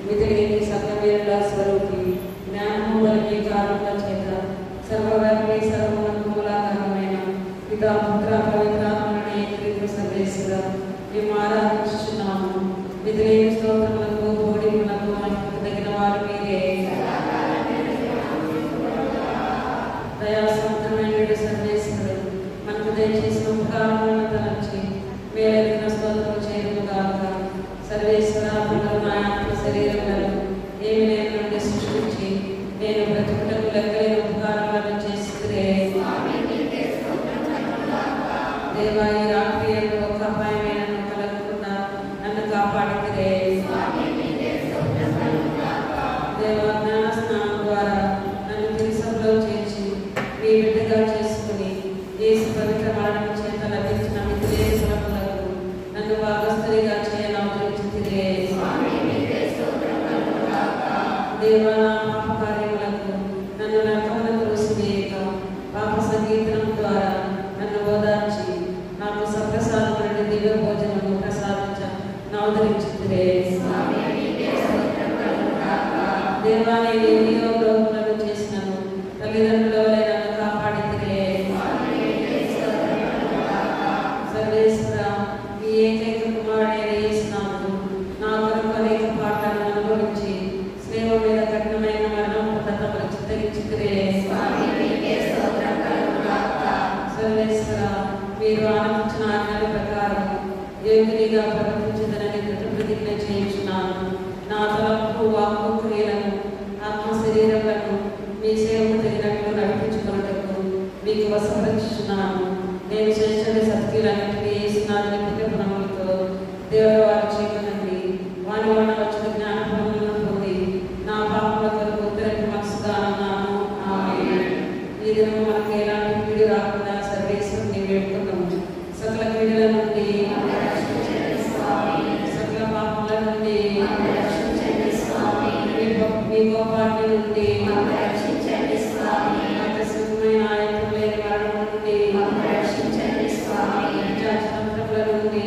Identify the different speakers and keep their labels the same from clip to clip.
Speaker 1: మితిలేని సత్యవేద స్వరూపి జ్ఞానము కలిగి కారణంగా చేత సర్వవ్యాపి సర్వమునకు మూలాధారమైన పితా పుత్ర పవిత్రాత్మని ఏకరీతి సర్వేశ్వర మేము ఆరాధించుచున్నాము. మితిలేని స్తోత్రములకు బోడిములకు మనకు తగిన వారు మీరే. దయాసముద్రమైన సర్వేశ్వరుడు మనకు దయచేసిన ఉపకారములను తలంచి మేలైన స్తోత్రము చేయదుగాక. సర్వేశ్వర నాయకుల శరీరములను ఏమి నేను నుండి సృష్టించి నేను బ్రతుకుటకు లెక్కలేని ఉపకారాలను చేస్తుందే. దేవా, ఈ రాత్రి ఒక అపాయమైన కలగకుండా నన్ను కాపాడుతుందే. దేవా, జ్ఞాన స్నానం ద్వారా నన్ను తిరుసభలో చేర్చి మీ బిడ్డగా చేసుకుని యేసు పవిత్ర మరణం చేత లభించిన మితిలేని ఫలములకు నన్ను భాగస్థునిగా చేయనామరించుతుందే. దేవా, నా పాప కార్యములకు నన్ను నరకములకు రుసివేయక పాప సంగీతం ద్వారా నన్ను ఓదార్చి నాకు సప్రసాదం నుండి దివ్య భోజనము ప్రసాదించ నవదరించుతుందే. దేవా, నేను ఎన్నో లోపలను చేసినను తల్లిదండ్రుల వలె నన్ను కాపాడితే. సర్వేశ్వర, ఈ ఏకైక కుమారుడైన యేసునాథుడు నా కొరకు అనేక పాఠాలను అనుభవించి స్నేహం మీద కఠినమైన మరణం పొందటం చిత్తరించుకునే. సర్వేశ్వర, మీరు ఆనందించిన ఆజ్ఞల ప్రకారం యోగినిగా ప్రవర్తించదనని ప్రతిజ్ఞ చేయించున్నాను. నా తలంపు వాక్కు క్రియలను ఆత్మ శరీరములను మీ సేవకు తగినట్లు నడిపించుకున్నటకు మీకు వశపరుచుచున్నాను. నేను చేసిన సత్క్రియలన్నింటినీ యేసునాథుని పుణ్యఫలములతో దేవుడు వారు చేయకనండి. వాని వలన వచ్చిన జ్ఞానఫలములను పొంది నా పాపముల కొరకు ఉత్తరపు మనసుగా ఉన్నాను. ఆమేన్. ఈ దినము మనకు ఎలాంటి కీడు రాకుండా సర్వేశ్వరుని వేడుకున్నాము. సకల కీడుల నుండి, సకల పాపముల నుండి, మీ కోపాన్ని నుండి, ఆకస్మికమైన ఆయత్తం లేని మరణం నుండి, జాతితంత్రముల నుండి,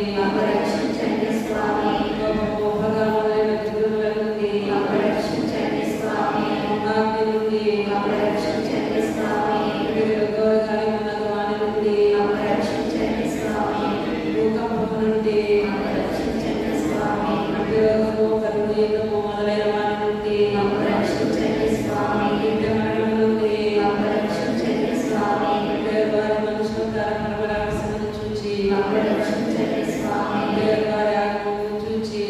Speaker 1: కోపగా మొదలైన దుర్గుణముల నుండి, అగ్ని నుండి, గౌరవకార్యములకు వాని నుండి, భూకంపము నుండి, అభియోగము కరుణీయము మొదలైన వాని నుండి, మరణం నుండి, వారి మనుషుల పరమరాశను చూచి వారి ఆగమను చూచి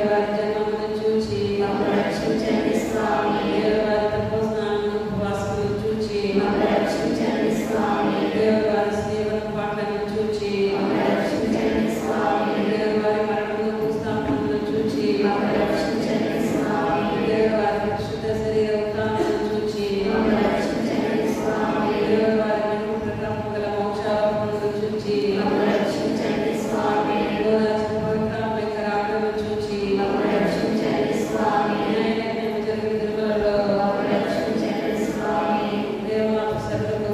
Speaker 1: వారి జన్మమును చూచి వారి తపోస్నానము ఉపవాసమును చూచి వారి సేవల పాటలను చూచి వారి మరణమును భూస్థాపనను చూచి వారి పరిశుద్ధ శరీర ఉత్థానమును చూచి వారి వెనుక ప్రతాపము గల మోక్షారోపణను చూచి పవిత్రాత్మను చూచి జరిగిన దినములలో దేవమాత సర్వకు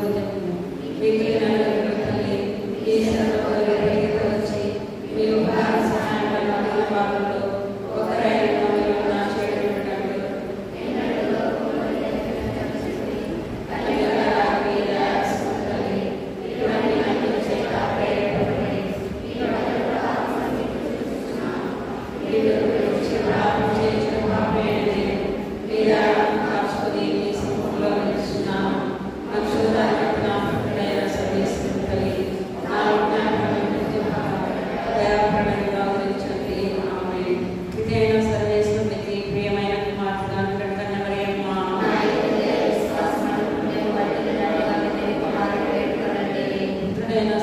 Speaker 1: మీకు తల్లి ఈ సర్వకు వచ్చి మీ ఉపకార సహాయం భాగంలో ఒకరైన నా చేయడం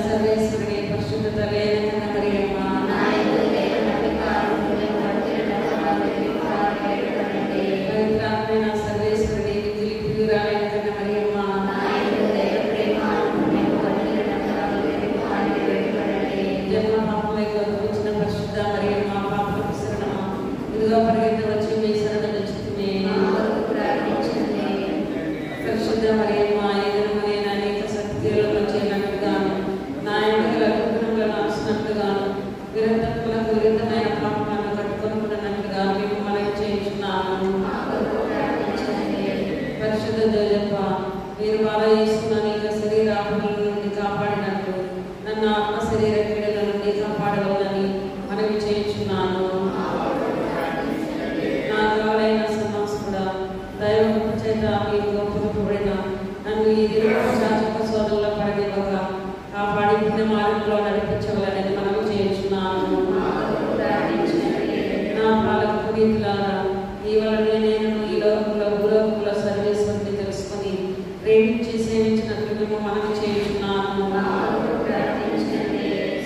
Speaker 1: సర్వేశ్వరుని పరిశుద్ధత లేన మరియమ్మ పవిత్రాత్మైన సర్వేశ్వరుని ప్రియురాలైన కన్న మరియమ్మ జన్మ పాపములకు వచ్చిన పరిశుద్ధ మరియమ్మ పాపలకు శరణమ ఇదిగో పరిగెత్తవచ్చు మీ శరణ తెచ్చుకునే. పరిశుద్ధ మరియమ్మ ఎదురుమనే అనేక శక్తులను చేయనట్టుగాను నాయకుల అనుగ్రహములను ఆశినట్టుగాను విరక్తములకు విరుద్ధమైన పాపములను చేయించున్నాను. నా కాలైన సమాసుడా దైవ చేత మీరు గొప్పపడిన నన్ను ఈ దినశాచక సోదరుల పడనివ్వక కాపాడి పుణ్య మార్గంలో నడిపించవాలని మనము చేయించున్నాను. నా పాలకు పునీతులారా ఈ వలనే నేను ఈ లోకంలో భూలోకంలో సర్వేశ్వరుని తెలుసుకొని ప్రేమించి సేవించినట్లు మేము మనము చేయించున్నాను.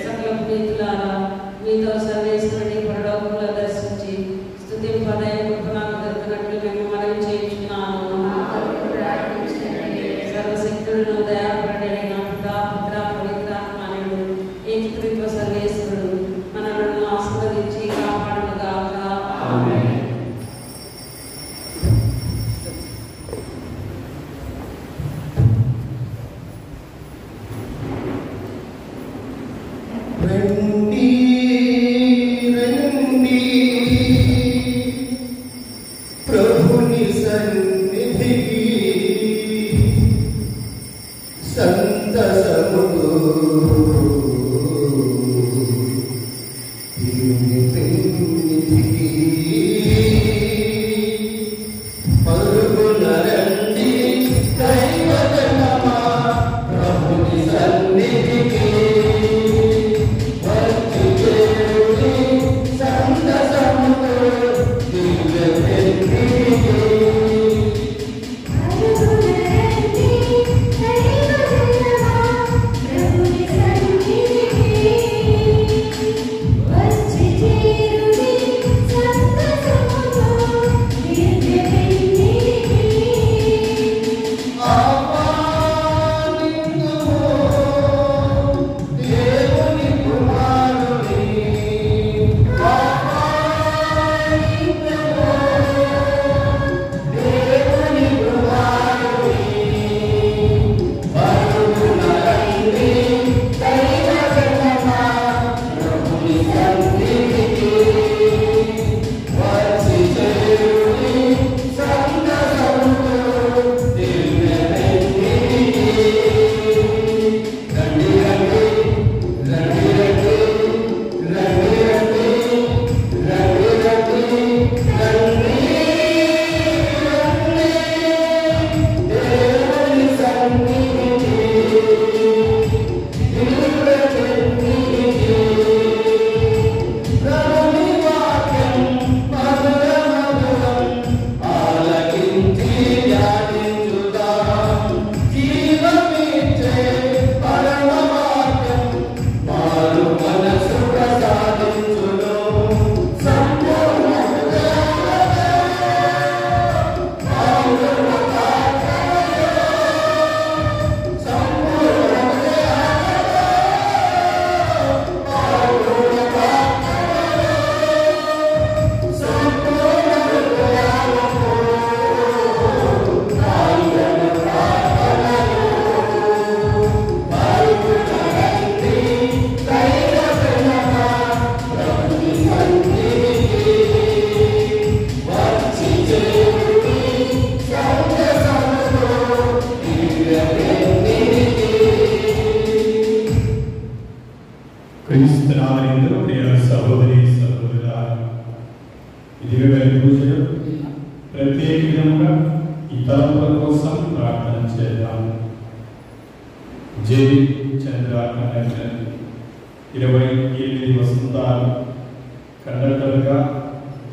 Speaker 1: సకల పునీతులారా మీతో సర్వేశ్వరుని పరలోకంలో దర్శించి స్తుతింపదయ కృప నాకు దొరికినట్లు మేము మనము చేయించున్నాను. సర్వశక్తులను దయాపరుడైన పితా పుత్ర పవిత్రాత్మనుడు ఏకత్రిత్వ సర్వేశ్వరుడు మనలను ఆశీర్వదించి కాపాడుగాక. ఆమేన్.
Speaker 2: ప్రభుని సన్నిధికి సంతసముతో పరుగున రండి దైవజనమా ప్రభుని సన్నిధికి వచ్చి చేరుడి సంతసముతో దివ్య పెన్నిధికి.
Speaker 3: క్రీస్తునామములో ప్రియ సహోదరి సహోదరులారా, ఇదివే పూజలు ప్రత్యేక విధంగా ఈ తలంపుల కోసం ప్రార్థన చేద్దాం. జై చంద్ర కండక్టర్ 28 వసంతాలు కండక్టర్గా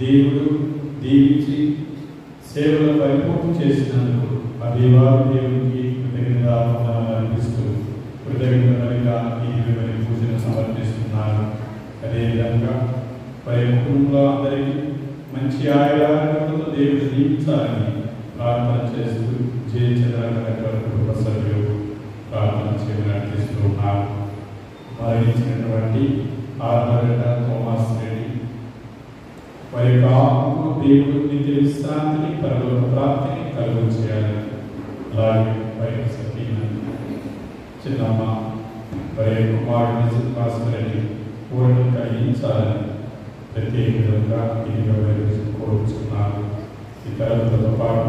Speaker 3: దేవుడు దీవించి సేవలు పరిపూర్తి చేసినందుకు అభివాద దేవునికి కృతజ్ఞతలు అర్పిస్తూ కృతజ్ఞతలుగా ఈ పూజను సమర్పిస్తున్నారు. అదేవిధంగా వారి కుటుంబంలో అందరికీ మంచి ఆయురారోగ్యంతో దేవుడు దీవించాలని ప్రార్థన చేస్తూ జయ చంద్ర కుటుంబ సభ్యులు ప్రార్థన చేయమని అర్థిస్తున్నారు. మరణించినటువంటి ఆర్మగడ్డ థోమస్ రెడ్డి వారి యొక్క ఆత్మకు దేవుడు నిత్య విశ్రాంతిని పరలోక ప్రాప్తిని కలుగు చేయాలని, అలాగే వారి సతీమణి చిన్నమ్మ వారి కుమారుని శ్రీనివాసరెడ్డి పూర్ణ కలిగించాలని ప్రత్యేక విధంగా కోరుచున్నారు. ఈ తరగతులతో పాటు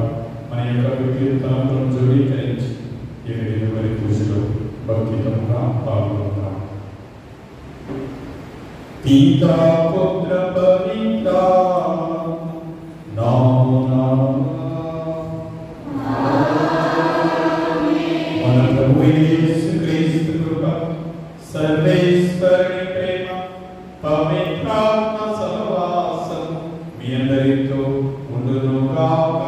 Speaker 3: మన యొక్క వ్యక్తి తలంపులను జోడీకరించి ఈ వారి పూజలో భక్తితంగా పాల్గొంటాం. Pita Putra Pavitra Nama మన ప్రభు యేసు క్రీస్తు కృప సర్వేశ్వరుని ప్రేమ పవిత్రాత్మ సహవాసం మీ అందరితో ఉండును గాక.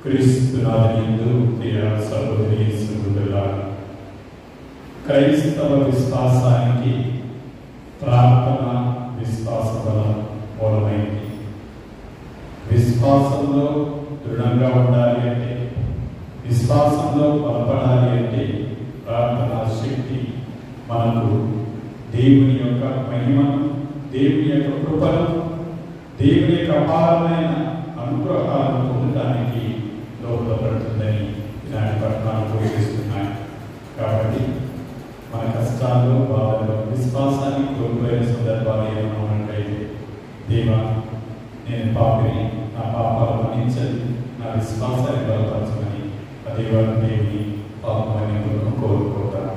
Speaker 3: క్రీస్తునాథునియందు ప్రియ సహోదరీ సహోదరులారా, క్రైస్తవ విశ్వాసానికి ప్రార్థన విశ్వాస బలం మూలమైంది. విశ్వాసంలో దృఢంగా ఉండాలి అంటే, విశ్వాసంలో బలపడాలి అంటే ప్రార్థనా శక్తి మనకు దేవుని యొక్క మహిమను, దేవుని యొక్క కృపను, దేవుని యొక్క అపారమైన అనుగ్రహాలను పొందడానికి దోహదపడుతుందని ఇలాంటి పట్టణాలు ఉపయోగిస్తున్నాయి. కాబట్టి మన కష్టాల్లో, బాధల్లో విశ్వాసాన్ని కోల్పోయిన సందర్భాలు ఏమైనా ఉన్నట్లయితే, దేవా నేను పాపిని, నా పాపాలు మన్నించండి, నా విశ్వాసాన్ని బలపరచమని ఆ దేవాన్ని దేవుని పాపమని కోరుకుంటాను.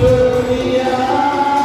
Speaker 2: Gloria, gloria.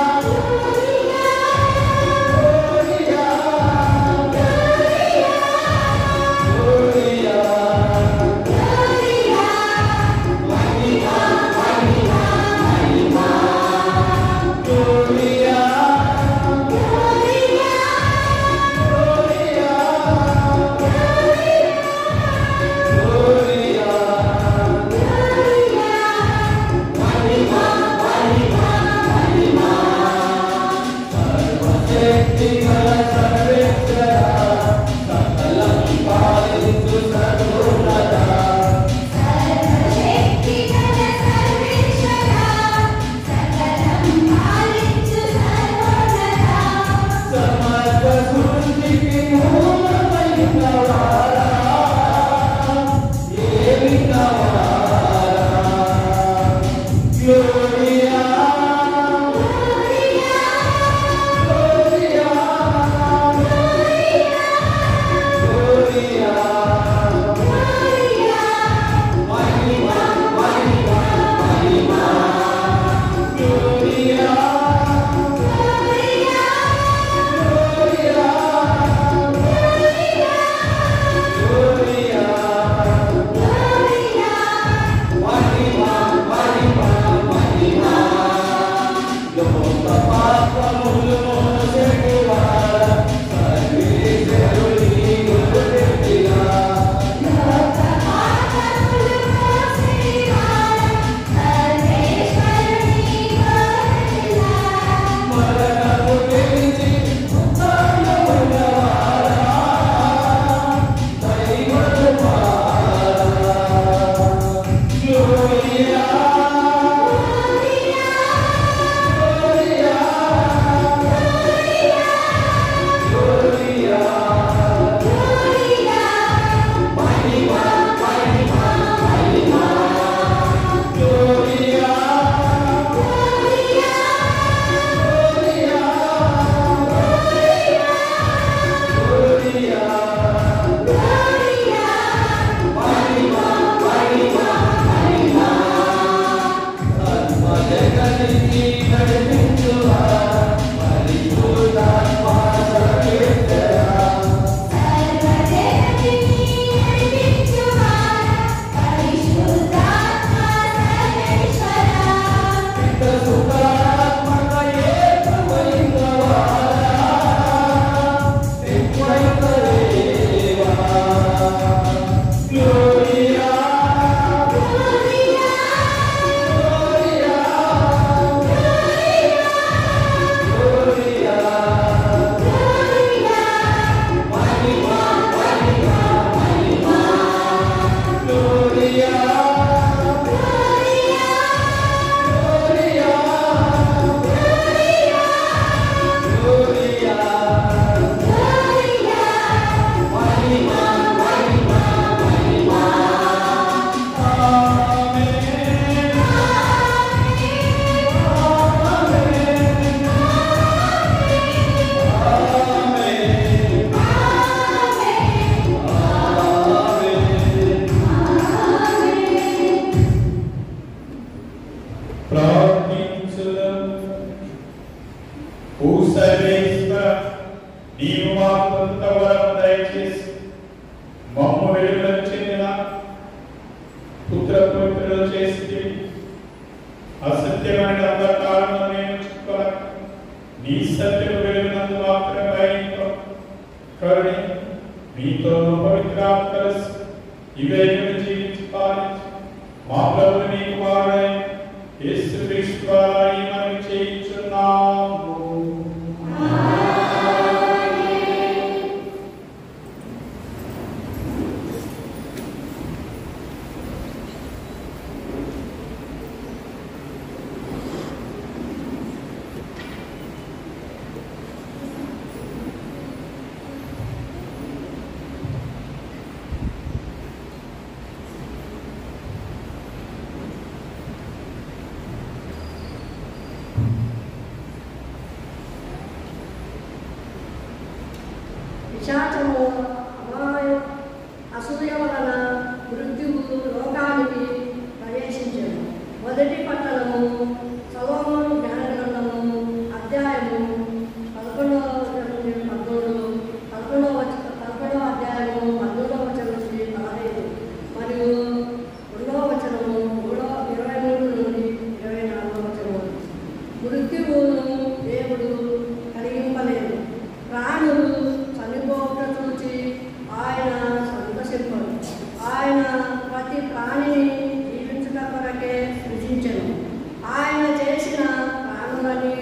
Speaker 4: ఆయన చేసిన ప్రాణులను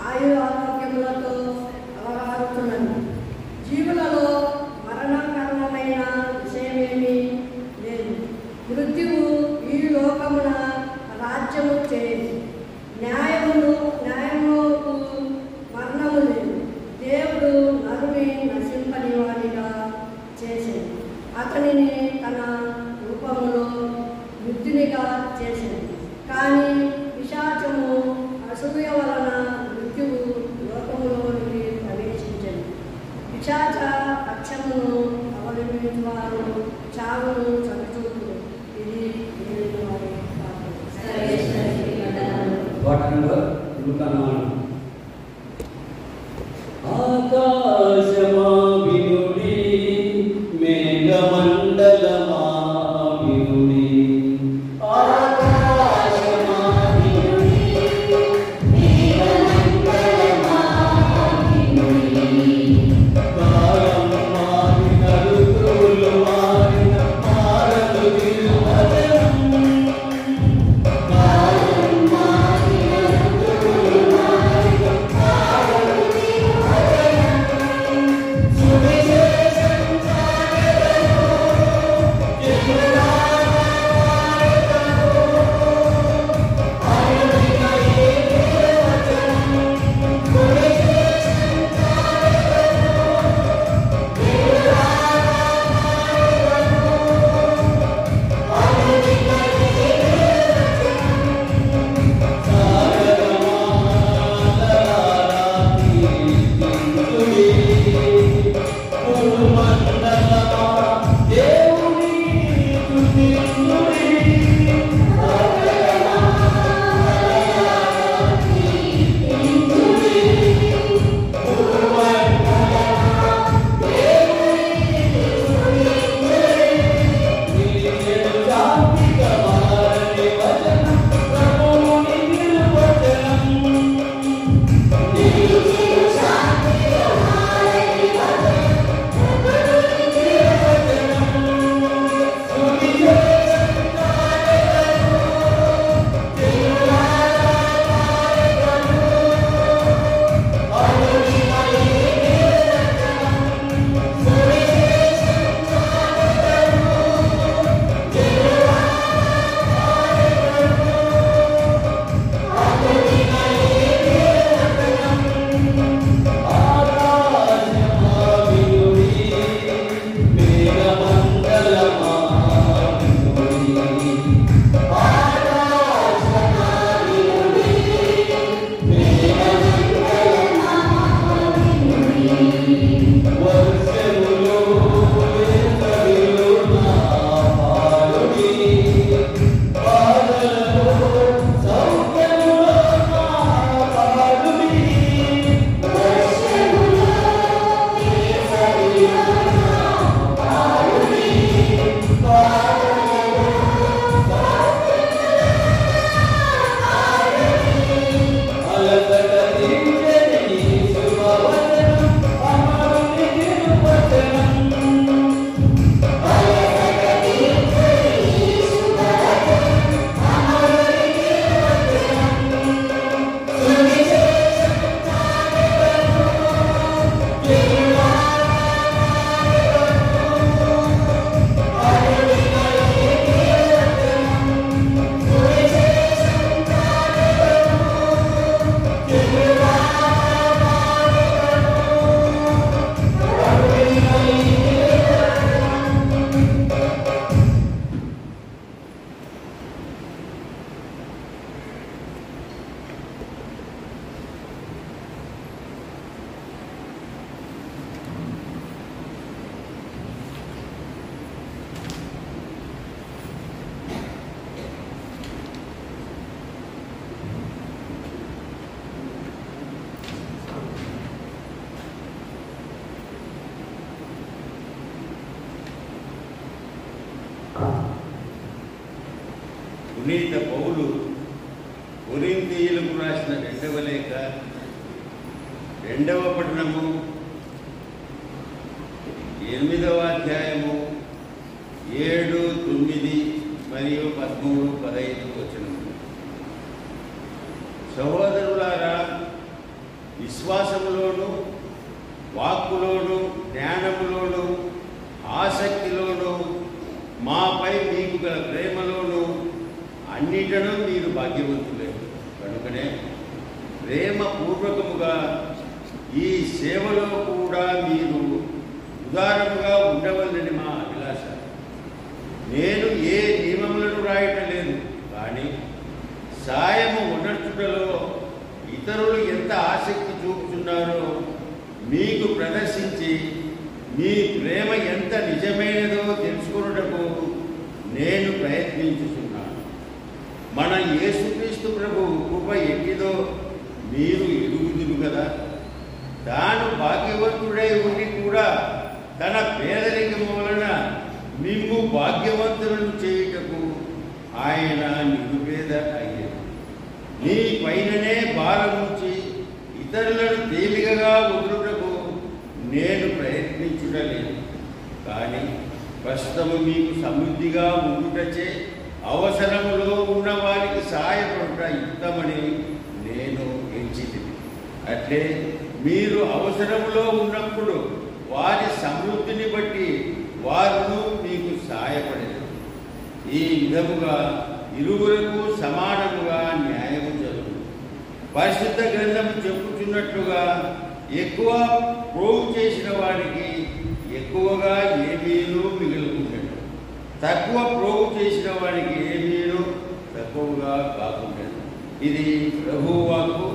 Speaker 4: ఆయు ఆరోగ్యములతో అతనిని తన రూపములో వృద్ధునిగా చేసింది. కానీ పిశాచము అసూయ వలన మృత్యువు లోకములోనికి ప్రవేశించింది. పిశాచ పక్షమును అవలంబించిన వారు చావును చవిచూపులు. ఇది దేవుని వారి
Speaker 2: ఆకాశమా వినుడి, మేఘమండలమా వినుడి. ఆకాశమా వినుడి, మేఘమండలమా వినుడి. కాలం మారిన ఋతువులు మారిన మారదు తిరువచనం. కాలం మారిన ఋతువులు మారిన మారదు తిరువచనం. సువిశేషం సాగరము జనులారా మారెదము. అరుణిన ఏ వచనం. సువిశేషం సాగరము జనులారా మారెదము. అరుణిన ఏ వచనం. సాగరమాలలారా కీర్తించుడి. భూమండలమా దేవుని స్తుతించుడి. సాగరమాలలారా కీర్తించుడి. భూమండలమా దేవుని స్తుతించుడి. నిత్యము శాంతిగా మారని వచనం ప్రభువుని నిర్వచనం. నిత్యము శాంతిగా మారని వచనం ప్రభువుని నిర్వచనం. సువిశేషం సాగరము జనులారా మారెదము. అరుణిన ఏ వచనం. సువిశేషం సాగరము జనులారా మారెదము. అరుణిన ఏ వచనం. ఆకాశమా వినుడి, మేఘమండలమా వినుడి. ఆకాశమా వినుడి, మేఘమండలమా వినుడి. వర్షములో వేసవిలో నా పాలుడి. బాధలలో సౌఖ్యములో నా పాలుడి. వర్షములో వేసవిలో నా పాలుడి. బాధలలో సౌఖ్యములో నా పాలుడి. అలసట తీర్చని నీ శుభవచనం అమరుని నిర్వచనం. అలసట తీర్చని నీ శుభవచనం అమరుని నిర్వచనం. సువిశేషం సాగరము జనులారా మారెదము. అరుణిన ఏ వచనం. సువిశేషం సాగరము జనులారా మారెదము. అరుణిన ఏ
Speaker 5: పునీత పౌలు కొరింథీయులకు రాసిన 2వ లేఖ 2వ పట్టణము 8వ అధ్యాయము 7, 9 మరియు 13, 15 వచనములు. సహోదరులారా, విశ్వాసములోను వాక్కులోను జ్ఞానములోను ఆసక్తిలోను మాపై మీకు గల ప్రేమలోను అన్నిటను మీరు భాగ్యవంతులే. కనుకనే ప్రేమపూర్వకముగా ఈ సేవలో కూడా మీరు ఉదారముగా ఉండవలనని మా అభిలాష. సాయము ఉనర్చుటలో ఇతరులు ఎంత ఆసక్తి చూపుతున్నారో మీకు ప్రదర్శించి మీ ప్రేమ ఎంత నిజమైనదో తెలుసుకొనుటకు నేను ప్రయత్నించుతున్నాను. మన యేసుక్రీస్తు ప్రభు కృప ఎట్టిదో మీరు ఎరుగుదురు కదా. తాను భాగ్యవంతుడై ఉండి కూడా తన పేదరికము వలన మిమ్ము భాగ్యవంతులను చేయుటకు ఆయన నిరుపేద అయ్యాడు. నీ పైననే భారముంచి ఇతరులను తేలికగా వదులుటకు నేను ప్రయత్నించుటలేదు. కానీ ప్రస్తుతము మీకు సమృద్ధిగా ఉండుటచే అవసరములో ఉన్న వారికి సహాయపడుట యుక్తమని నేను ఎంచితిని. అట్లే మీరు అవసరములో ఉన్నప్పుడు వారి సమృద్ధిని బట్టి వారును మీకు సహాయపడేది. ఈ విధముగా ఇరువురకు సమానముగా న్యాయము జరుగుతుంది. పరిశుద్ధ గ్రంథము చెప్పుచున్నట్లుగా ఎక్కువ ప్రోగు చేసిన వారికి ఎక్కువగా ఏమీనూ మిగులుకుంటాడు, తక్కువ ప్రోగు చేసిన వారికి ఏమీనూ తక్కువగా కాకుంటాడు. ఇది ప్రభువు వాక్కు.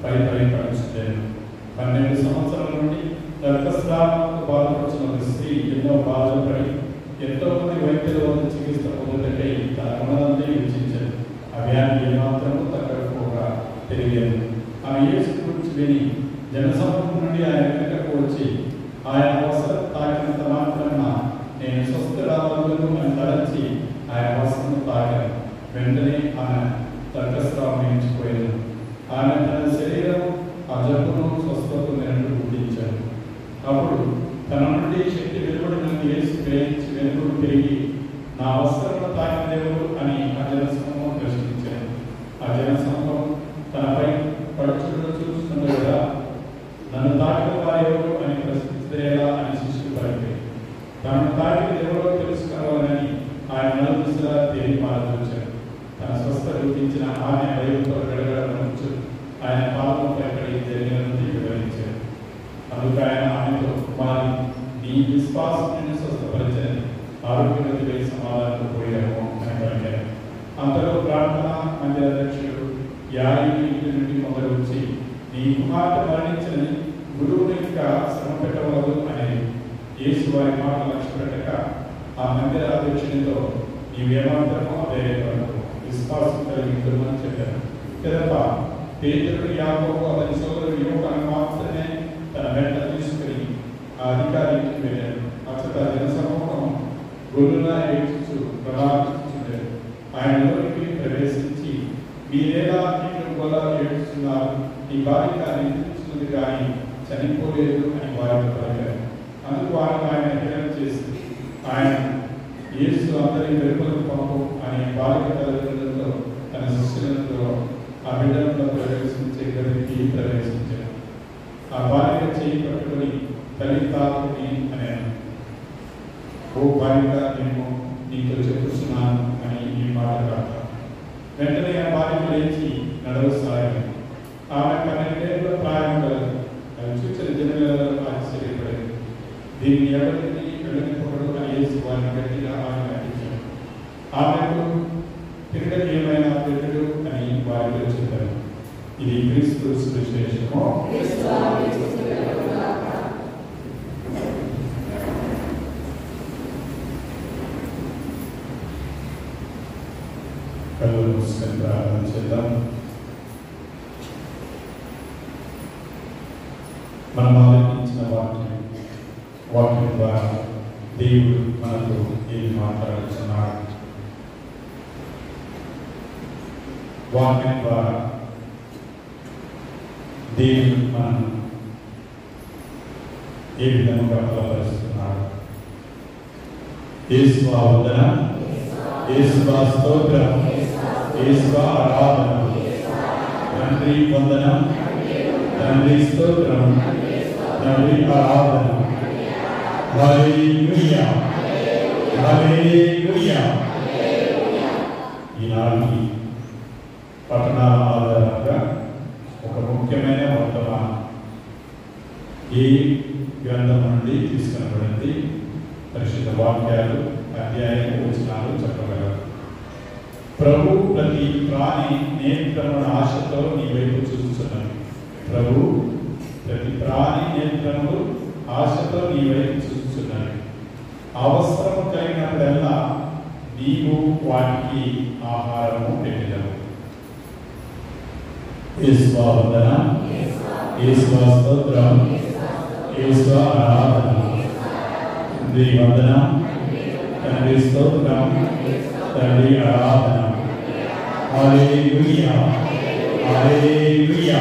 Speaker 3: పై 12 సంవత్సరాల నుండి రక్తస్రావంతో బాధపడుతున్న స్త్రీ ఎన్నో బాధలు పడి ఎంతో మంది వైద్యుల వద్ద చికిత్స పొందుటకై తన ఉన్నదంతా వెచ్చించారు. అభయానికి ఏమాత్రము తగ్గకపోగా తెలియదు. ఆమె యేసు గురించి విని జనసమూహం నుండి ఆయన వెనుకకు వచ్చి ఆయన వస్త్రం తాకినంత మాత్రాన నేను స్వస్థరాలను అని తలంచి ఆయన వస్త్రం తాకాను. వెంటనే ఆమె తర్కస్రావం ఎంచిపోయాను. ఆమె తన శరీరం ఆ జబ్బును స్వస్థతను గుర్తించారు. అప్పుడు తన నుండి శక్తి వెలువడిన యేసు గ్రహించి వెనుకకు తిరిగి నా వస్త్రంలో తాకిన దేవుడు అని ఆ జనసమూహం ప్రశ్నించారు. ఆ జనసమూహం తనపై పడుచుడు చూస్తుండగా నన్ను తాకిన వారు ఎవరు అని ప్రశ్నించలేదా అని శిష్యులు పలికారు. తనను తాకిన ఎవరో తెలుసుకోవాలని ఆయన నలుగురులా దేవి పాల్గొచ్చారు. తన స్వస్థ గుర్తించిన ఆమె భయంతో గడగడవచ్చు ఆయన పాపంపై పడి జరిగినది వివరించారు. అందుకు ఆయన ఆమెతో కుమారి నీ విశ్వాసం నిన్ను స్వస్థపరిచని ఆరోగ్యవతి సమాధానంతో పోయాము అని పలికారు. అంతలో ప్రార్థన మందిర అధ్యక్షుడు యాయిని ఇంటి నుండి మొదలు వచ్చి నీ కుమార్తె మరణించని గురువుని ఇంకా శ్రమ పెట్టవద్దు అనేది యేసు వారి మాట లక్ష్య పెట్టక ఆ మందిర అధ్యక్షునితో నీవేమాత్రమో ధైర్యపడకు, విశ్వాసం కలిగిందని చెప్పారు. పిదప పేతురు యాకోబు అతని సోదరుడు యోహాను మాత్రమే తన వెంట తీసుకుని ఆ అధికారి ఇంటికి వెళ్ళాడు. అచ్చట జనసమూహం గొర్రెలా ఏడ్చుచు ప్రలాపించుచుండేది. ఆయనలోకి ప్రవేశించి మీరేలా నీకు గొల్ల ఏడ్చుతున్నారు, ఈ బాలిక నిద్రించున్నది కానీ చనిపోలేదు అని వారితో పలికారు. అందుకు ఆయన హేళన చేసి ఆయన యేసు అందరి వెలుపలకు పంపు అని బాలిక తల్లిదండ్రులతో తన శిష్యులతో ఆ బిడ్డలతో ప్రవేశించే గదికి ప్రవేశించారు. ఆ బాలిక చేయి పట్టుకొని తల్లి తాకుని అన్నాను. ఓ బాలిక నేను నీతో చెప్పుతున్నాను అని ఈ మాట కాదు. వెంటనే ఆ బాలిక లేచి నడవసాగింది. ఆమె 12 ఏళ్ల ప్రాయం కలదు. అది చూసిన జనులలో ఆశ్చర్యపడింది. దీన్ని ఎవరికి వెళ్ళకపోవడం అని యేసు వారిని గట్టిగా ఆమె నటించారు. ఆమెకు తిరగని ఏమైనా పెట్టడు అని వారితో చెప్పారు. ఇది క్రీస్తు సువిశేషము. కళ్ళు మూసుకొని ప్రార్థన చేద్దాం. మనం ఆలోచించిన వాక్యం ద్వారా దేవుడు మనతో ఏమి మాట్లాడుతున్నాడు, వాక్యం ద్వారా దేవుడు మనం ఏ విధంగా బలపరుస్తున్నాడు. యేసువా వందనం, యేసువా స్తోత్రం, యేసువా ఆరాధన. తండ్రి వందనం, తండ్రి స్తోత్రం, తండ్రి ఆరాధన. హల్లెలూయా, హల్లెలూయా. ఈనాటి పట్టణాల ఆధారంగా ఒక ముఖ్యమైన వర్తమానం ఈ గ్రంథం నుండి తీసుకునబడింది. పరిశుద్ధ వాక్యాలు, అధ్యాయం, వచనాలు చెప్పగలరు. ప్రభు ప్రతి ప్రాణి నేత్రముల ఆశతో నీ వైపు చూస్తున్నాడు. ప్రభు ప్రతి ప్రాణి నేత్రములు ఆశతో నీ వైపు చూస్తున్నాడు. అవసరము కలిగినప్పుడల్లా నీవు వాటికి ఆహారము పెట్టెదవు. యేసువా వందనం, యేసువా స్తోత్రం, యేసువా ఆరాధన. తండ్రి వందనం, తండ్రి స్తోత్రం, తండ్రి ఆరాధన. హల్లెలూయా, హల్లెలూయా.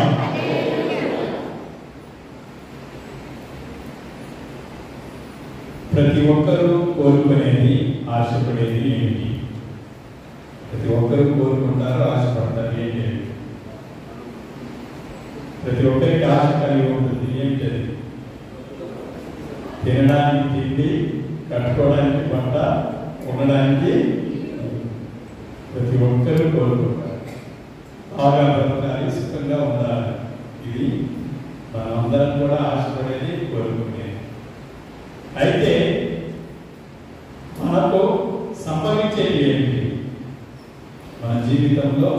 Speaker 3: ప్రతి ఒక్కరూ కోరుకునేది, ఆశపడేది ఏమిటి? ప్రతి ఒక్కరూ కోరుకుంటారు, ఆశపడతారు. ఏంటి? ప్రతి ఒక్కరికి ఆశ కలిగి ఉంటుంది. ఏంటది? తినడానికి తిండి, కట్టుకోవడానికి బట్ట, ఉండడానికి. ప్రతి ఒక్కరూ కోరుకుంటారు. బాగా బ్రతకాలి, సుఖంగా ఉండాలి. ఇది మనమందరం కూడా ఆశపడేది, కోరుకునేది. అయితే మనకు సంభవించేది ఏంటి? మన జీవితంలో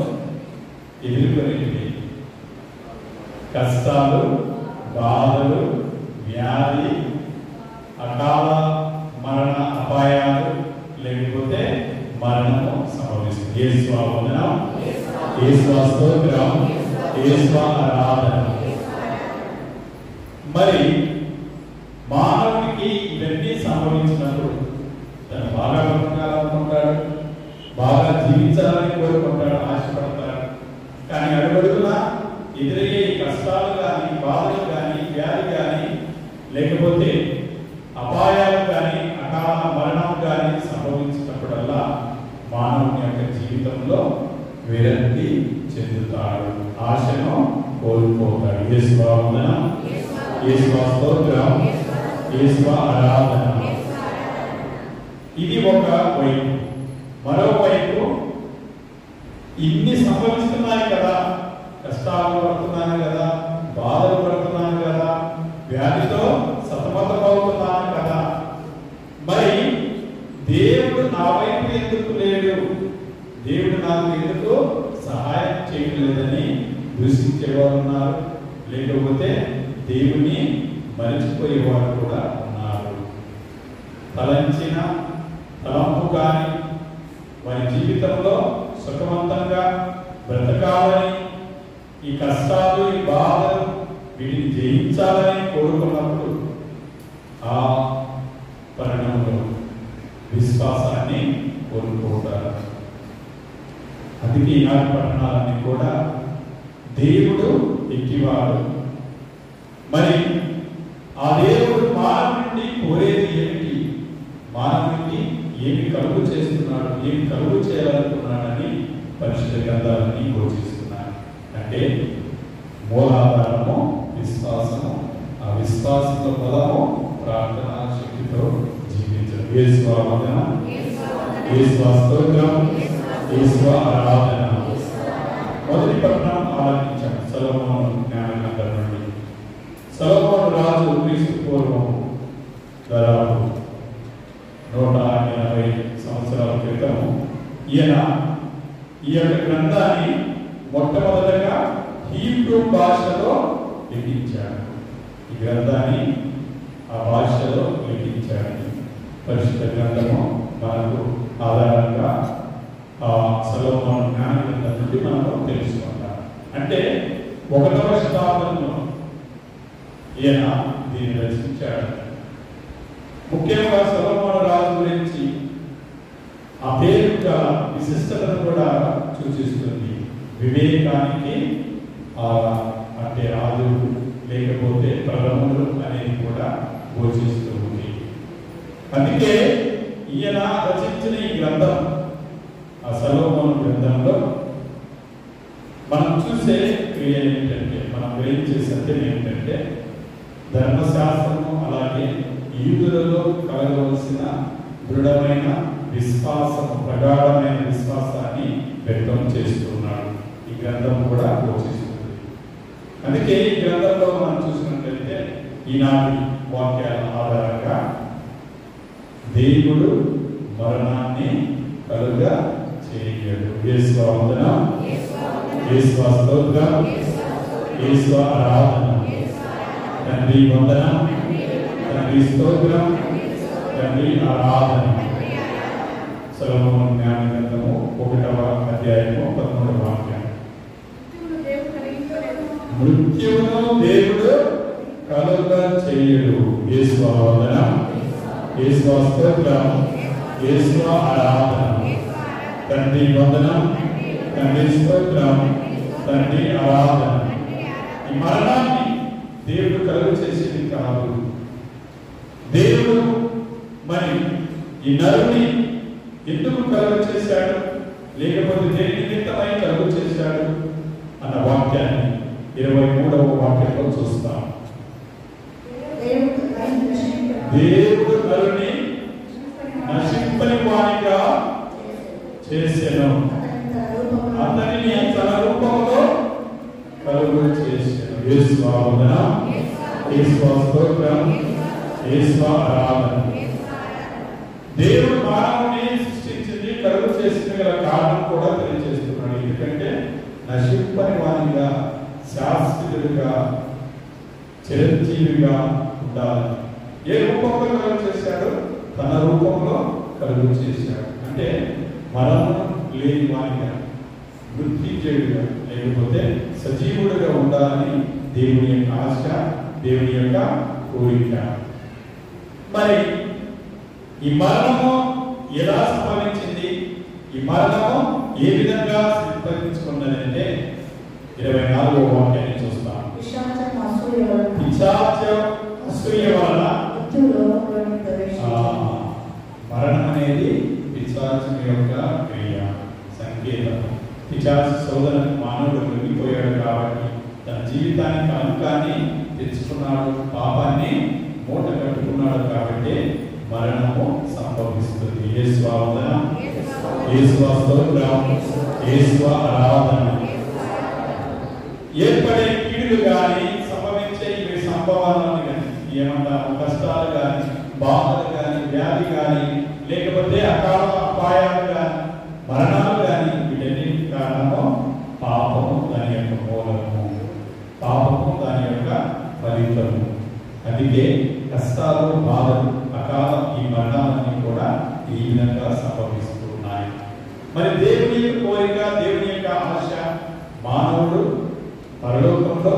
Speaker 3: ఎదుర్కొనేది కష్టాలు, బాధలు, వ్యాధి, అకాల మరణ అపాయాలు లేకపోతే మరణము సంభవిస్తుంది. యేసు వందనం, యేసు స్తోత్రం, యేసు ఆరాధన. మరి మానవునికి ఇవన్నీ సంభవించినప్పుడు తను బాగా బతకాలనుకుంటాడు, బాగా జీవించాలని కోరుకుంటాడు, ఆశపడతాడు. కానీ అడుగడుగునా ఎదురయ్యే కష్టాలు కానీ, బాధలు కానీ, వ్యాధి కానీ, లేకపోతే అపాయాలు కానీ, అకాల మరణం కానీ సంభవించినప్పుడల్లా మానవుని యొక్క జీవితంలో విరక్తి చెందుతాడు, ఆశను కోల్పోతాడు. యేసు వందనం, యేసు స్తోత్రం, యేసు ఆరాధన. ఇది ఒక వైపు. మరోవైపు ఇన్ని సంభవిస్తున్నాయి కదా, కష్టాలు పడుతున్నాను కదా, బాధలు పడుతున్నాను కదా, వ్యాధితో సతమతమవుతున్నాను కదా, మరి దేవుడు నా వైపు ఎందుకు లేడు, దేవుడు నాకు ఎందుకు సహాయం చేయలేదని దూషించేవారు ఉన్నారు. లేకపోతే దేవుని మరిచిపోయేవారు కూడా ఉన్నారు. తలంచిన తలంపు కానీ వారి జీవితంలో సుఖవంతంగా బ్రతకాలని, ఈ కష్టాలు, ఈ బాధలు వీటిని జయించాలని కోరుకున్నప్పుడు ఆ పరిణామంలో విశ్వాసాన్ని కోరుకుంటారు. అందుకే ఈనాటి పట్టణాలన్నీ కూడా దేవుడు ఎక్కివాడు. మరి ఆ దేవుడు మానవుడిని కోరేది ఏమిటి, మానవుడికి ఏమి కలుగు చేస్తున్నాడు, ఏమి కలుగు చేయాలనుకున్నాడని పరిశుద్ధ గ్రంథాలన్నీ ఘోషిస్తున్నాడు. అంటే మూలాధారము విశ్వాసము, ఆ విశ్వాసంలో బలము ప్రార్థన శక్తితో జీవించడం. యేసు వందనం, యేసు స్తోత్రం, యేసు ఆరాధన. మొదటి పట్టణం ఆలోచించాం సొలొమోను జ్ఞానగ్రంథం నుండి. సొలొమోను రాజు క్రీస్తు పూర్వం దాదాపు 180 సంవత్సరాల క్రితం ఈయన ఈ యొక్క గ్రంథాన్ని మొట్టమొదటగా హీబ్రూ భాషలో లిఖించాడు. ఈ గ్రంథాన్ని ఆ భాషలో లిఖించాడు. పరిశుద్ధ గ్రంథము మనకు ఆధారంగా ఆ సొలొమోను జ్ఞానగ్రంథం నుండి మనం తెలుసుకుంటాం. అంటే 1వ శతాబ్దంలో ఈయన దీన్ని రచించాడు. ముఖ్యంగా సొలొమోను రాజు గురించి ఆ పేరు యొక్క విశిష్టతను కూడా సూచిస్తుంది. వివేకానికి అంటే రాజు లేకపోతే ప్రథములు అనేది కూడా ఘోషిస్తుంది. అందుకే ఈయన రచించిన ఈ గ్రంథం, ఆ సొలొమోను గ్రంథంలో మనం చూసే క్రియ ఏమిటంటే, మనం గ్రహించే సత్యం ఏమిటంటే, ధర్మశాస్త్రము అలాగే యూదులలో కలగవలసిన దృఢమైన విశ్వాసము, ప్రగాఢమైన విశ్వాసాన్ని వ్యక్తం చేస్తున్నాడు. ఈ గ్రంథం కూడా ఘోషిస్తుంది. అందుకే ఈ గ్రంథంలో మనం చూసినట్లయితే ఈనాటి వాక్యాల ఆధారంగా దేవుడు మరణాన్ని కలుగ చేయడు. యేసు వందనం, యేసు స్తోత్రం, యేసు ఆరాధన. తండ్రి వందనం, తండ్రి స్తోత్రం, తండ్రి ఆరాధన. సొలొమోను జ్ఞానగ్రంథము 1వ అధ్యాయము 13వ వాక్యం. మృత్యువును దేవుడు కలుగ చేయడు. యేసు వందనం, యేసు స్తోత్రం, యేసు ఆరాధన. తండ్రి వందనం, తండ్రి స్తోత్రం, తండ్రి ఆరాధన. ఈ మరణాన్ని దేవుడు కలుగు చేసేది కాదు. దేవుడు మరి ఈ నరుని ఎందుకు కలుగు చేశాడు, లేకపోతే దేని నిమిత్తమై కలుగు చేశాడు అన్న వాక్యాన్ని 23వ వాక్యంలో చూస్తాం. దేవుడు నరుని నశింపని వానిగా చేసెను, అతనిని తన రూపంలో కలుగు చేసెను. యేసు వందనం, యేసు స్తోత్రం, యేసు ఆరాధన. దేవుడు మానవుని సృష్టించింది, కలుగు చేసిన గల కారణం కూడా తెలియజేస్తున్నాడు. ఎందుకంటే నశింపని వానిగా, శాశ్వతుడిగా, చిరంజీవిగా ఉండాలి. ఏ రూపంలో కలుగు చేశాడు? తన రూపంలో కలుగు చేశాడు. అంటే మరణం లేని వాడిగా, మృత్యుంజయుడిగా, లేకపోతే సజీవుడిగా ఉండాలని దేవుని యొక్క ఆశ, దేవుని యొక్క కోరిక. మరి ఈ మరణము ఎలా సంభవించింది? ఈ మరణము ఏ విధంగా సంభవించుకున్నది అంటే 24వ వాక్యాన్ని చూస్తాం. పిశాచం అసూయ వలన మరణం అనేది పిశాచం యొక్క క్రియ, సంకేతం. పిశాచ సోదరుని మానవుడు లొంగిపోయాడు కాబట్టి తన జీవితానికి కలంకాన్ని తెచ్చుకున్నాడు, పాపాన్ని మూట కట్టుకున్నాడు కాబట్టి మరణము సంభవిస్తుంది. యేసు ఆరాధన, యేసు స్తోత్రం, యేసు ఆరాధన. ఏర్పడే కీడులు కానీ, సంభవించే ఇవి సంభవాలను కానీ, ఏమంటారు, కష్టాలు కానీ, బాధలు కానీ, వ్యాధి కానీ, లేకపోతే అకాల అపాయాలు కానీ, మరణాలు కానీ, వీటన్నిటి కారణము పాపము, దాని యొక్క మూలము, పాపము దాని యొక్క ఫలితము. అందుకే కష్టాలు, బాధలు, అకాల ఈ మరణాలన్నీ కూడా ఈ విధంగా సంభవిస్తున్నాయి. మరి దేవుని యొక్క కోరిక, దేవుని యొక్క ఆశ, మానవుడు పరలోకంలో